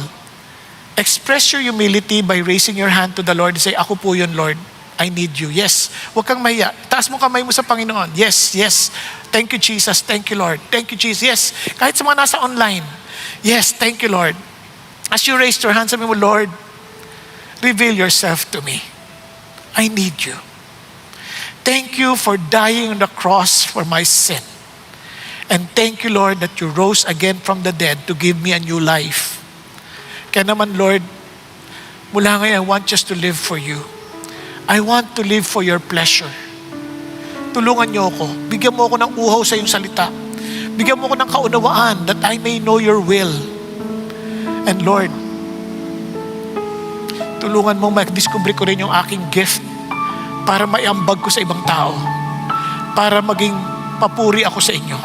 Express your humility by raising your hand to the Lord and say, ako po yun, Lord. I need you. Yes. Huwag kang mahiya. Taas mo kamay mo sa Panginoon. Yes, yes. Thank you, Jesus. Thank you, Lord. Thank you, Jesus. Yes. Kahit sa mga nasa online. Yes, thank you, Lord. As you raise your hands, sabi mo, Lord, reveal yourself to me. I need you. Thank you for dying on the cross for my sin. And thank you, Lord, that you rose again from the dead to give me a new life. Kaya naman, Lord, mula ngayon, I want just to live for you. I want to live for your pleasure. Tulungan niyo ako. Bigyan mo ako ng uhaw sa iyong salita. Bigyan mo ako ng kaunawaan that I may know your will. And Lord, tulungan mo mag-discover ko rin yung aking gift para maiambag ko sa ibang tao. Para maging papuri ako sa inyo.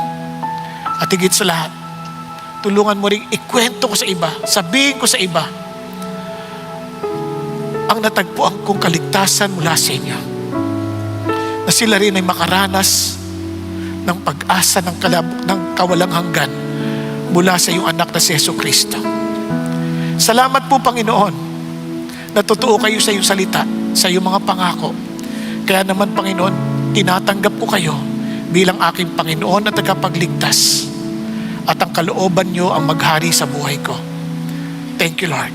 At higit sa lahat, tulungan mo rin ikwento ko sa iba, sabihin ko sa iba, ang natagpuan kong kaligtasan mula sa inyo. Na sila rin ay makaranas ng pag-asa ng kawalang hanggan mula sa iyong anak na si Jesucristo. Salamat po, Panginoon, na totoo kayo sa iyong salita, sa iyong mga pangako. Kaya naman, Panginoon, tinatanggap ko kayo bilang aking Panginoon at tagapagligtas. At ang kalooban niyo ang maghari sa buhay ko. Thank you, Lord.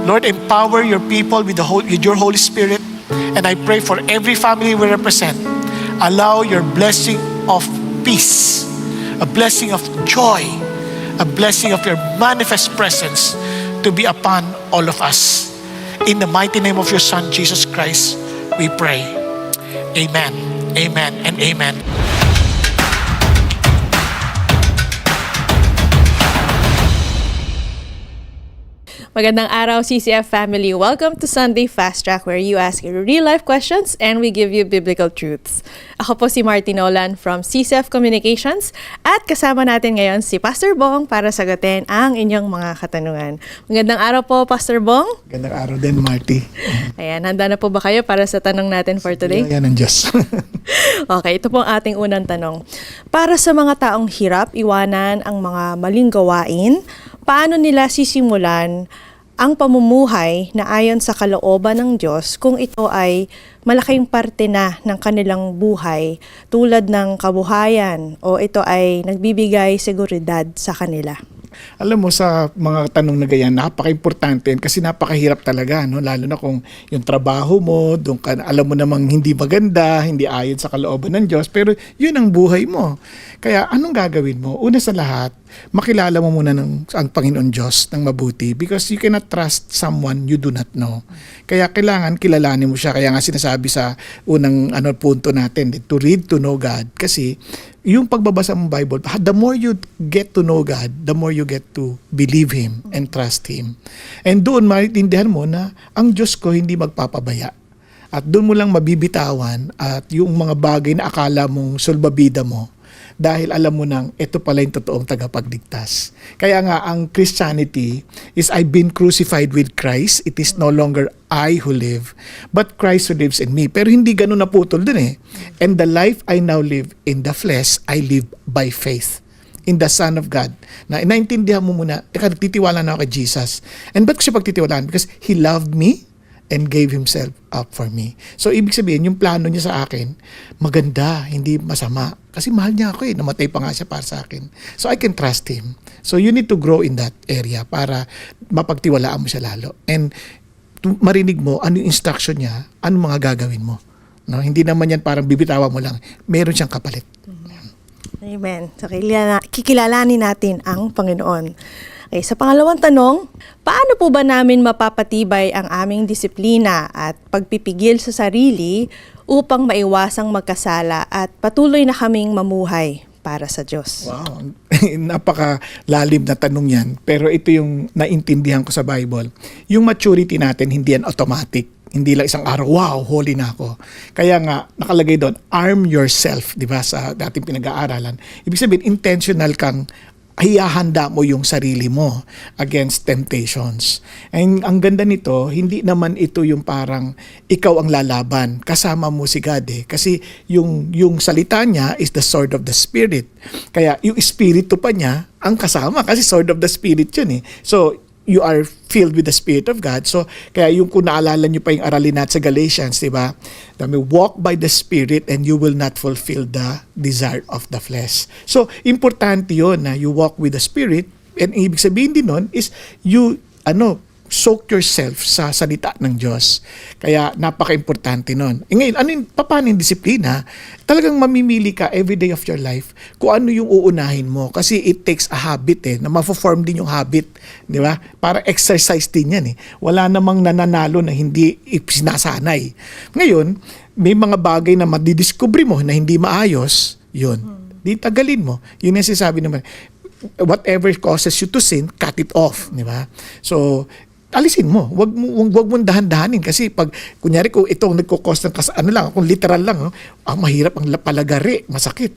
Lord, empower your people with your Holy Spirit. And I pray for every family we represent. Allow your blessing of peace, a blessing of joy, a blessing of your manifest presence to be upon all of us. In the mighty name of your Son, Jesus Christ, we pray. Amen, amen, and amen. Magandang araw, CCF family. Welcome to Sunday Fast Track, where you ask real-life questions and we give you biblical truths. Ako po si Marty Nolan from CCF Communications at kasama natin ngayon si Pastor Bong para sagutin ang inyong mga katanungan. Magandang araw po, Pastor Bong. Gandang araw din, Marty. Ayan, handa na po ba kayo para sa tanong natin for today? Yan ang Diyos. Okay, ito po ang ating unang tanong. Para sa mga taong hirap iwanan ang mga maling gawain, paano nila sisimulan ang pamumuhay na ayon sa kalooban ng Diyos kung ito ay malaking parte na ng kanilang buhay tulad ng kabuhayan o ito ay nagbibigay seguridad sa kanila? Alam mo, sa mga tanong na ganyan, napaka-importante yan kasi napakahirap talaga, no? Lalo na kung yung trabaho mo, doon ka, alam mo namang hindi maganda, hindi ayon sa kalooban ng Diyos, pero yun ang buhay mo. Kaya anong gagawin mo? Una sa lahat, makilala mo muna ang Panginoon Diyos ng mabuti because you cannot trust someone you do not know. Kaya kailangan kilalanin mo siya. Kaya nga sinasabi sa unang punto natin, to read to know God. Kasi yung pagbabasa ng Bible, the more you get to know God, the more you get to believe Him and trust Him. And doon maintindihan mo na ang Diyos ko hindi magpapabaya. At doon mo lang mabibitawan at yung mga bagay na akala mong sulbabida mo, dahil alam mo nang ito pala yung totoong tagapagligtas. Kaya nga ang Christianity is I've been crucified with Christ. It is no longer I who live, but Christ who lives in me. Pero hindi ganun naputol dun eh. And the life I now live in the flesh, I live by faith in the Son of God. Na inaintindihan mo muna, nagtitiwala na ako kay Jesus. And ba't ko siya pagtitiwalaan? Because He loved me and gave Himself up for me. So, ibig sabihin, yung plano niya sa akin, maganda, hindi masama. Kasi mahal niya ako eh. Namatay pa nga siya para sa akin. So, I can trust Him. So, you need to grow in that area para mapagtiwalaan mo siya lalo. And marinig mo, ano yung instruction niya, ano mga gagawin mo. No? Hindi naman yan parang bibitawan mo lang. Meron siyang kapalit. Amen. So, kikilalanin natin ang Panginoon. Okay, sa pangalawang tanong, paano po ba namin mapapatibay ang aming disiplina at pagpipigil sa sarili upang maiwasang magkasala at patuloy na kaming mamuhay para sa Diyos? Wow, napakalalim na tanong yan. Pero ito yung naintindihan ko sa Bible. Yung maturity natin, hindi yan automatic. Hindi lang isang araw, wow, holy na ako. Kaya nga, nakalagay doon, arm yourself, di ba, sa dating pinag-aaralan. Ibig sabihin, intentional kang hiyahanda mo yung sarili mo against temptations. And ang ganda nito, hindi naman ito yung parang ikaw ang lalaban. Kasama mo si God eh. Kasi yung salita niya is the sword of the Spirit. Kaya yung espiritu pa niya ang kasama kasi sword of the Spirit yun eh. So, you are filled with the Spirit of God. So, kaya yung kung naalala nyo pa yung aralin natin sa Galatians, di ba? Walk by the Spirit and you will not fulfill the desire of the flesh. So, importante yun na you walk with the Spirit and ibig sabihin din nun is you, soak yourself sa salita ng Diyos. Kaya napaka-importante nun. E ngayon, paano yung disiplina? Talagang mamimili ka every day of your life kung ano yung uunahin mo. Kasi it takes a habit na ma-form din yung habit. Di ba? Para exercise din yan eh. Wala namang nananalo na hindi sinasanay. Ngayon, may mga bagay na madidiscovery mo na hindi maayos, yun. Di tagalin mo. Yun yung sinasabi naman, whatever causes you to sin, cut it off. Di ba? So, alisin mo. Wag mo dahan-dahanin kasi pag kunyari kung ito ang nagko-cause ng kung literal lang, mahirap ang palagari, masakit.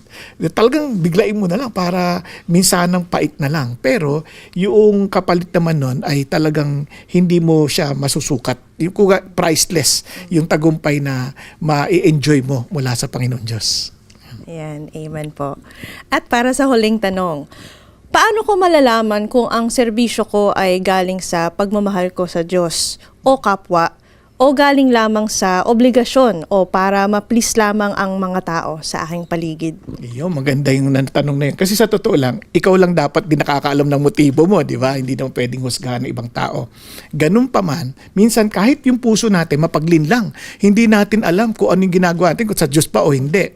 Talagang biglain mo na lang para minsan ng pait na lang. Pero yung kapalit naman nun ay talagang hindi mo siya masusukat. Yung priceless, yung tagumpay na ma-enjoy mo mula sa Panginoon Diyos. Ayan, amen po. At para sa huling tanong, paano ko malalaman kung ang serbisyo ko ay galing sa pagmamahal ko sa Diyos o kapwa o galing lamang sa obligasyon o para ma-please lamang ang mga tao sa aking paligid? Iyo, maganda yung tanong na yun. Kasi sa totoo lang, ikaw lang dapat din nakakaalam ng motibo mo, di ba? Hindi naman pwedeng husgahan ng ibang tao. Ganun pa man, minsan kahit yung puso natin mapaglinlang, hindi natin alam kung anong ginagawa natin, kung sa Diyos pa o hindi.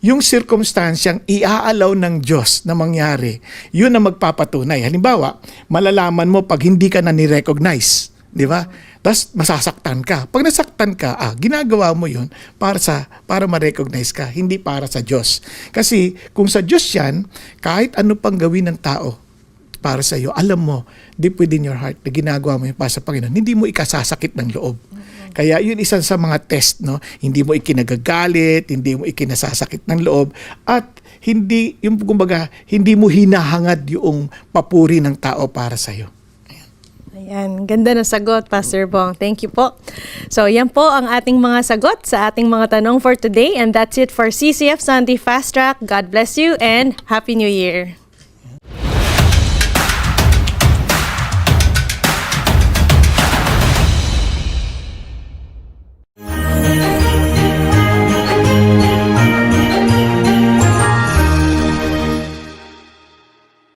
Yung circumstansyang iaalaw ng Diyos na mangyari, yun ang magpapatunay. Halimbawa, malalaman mo pag hindi ka na ni-recognize, di ba? Tapos masasaktan ka. Pag nasaktan ka, ginagawa mo yun para ma-recognize ka, hindi para sa Diyos. Kasi kung sa Diyos yan, kahit ano pang gawin ng tao, para sa iyo, alam mo, deep within your heart, na ginagawa mo yung para sa Panginoon, hindi mo ikasasakit ng loob. Kaya yun isa sa mga test, no? Hindi mo ikinagagalit, hindi mo ikinasasakit ng loob, at hindi, yung kumbaga, hindi mo hinahangad yung papuri ng tao para sa iyo. Ayan, ganda ng sagot, Pastor Bong. Thank you po. So, yan po ang ating mga sagot sa ating mga tanong for today. And that's it for CCF Sunday Fast Track. God bless you and Happy New Year.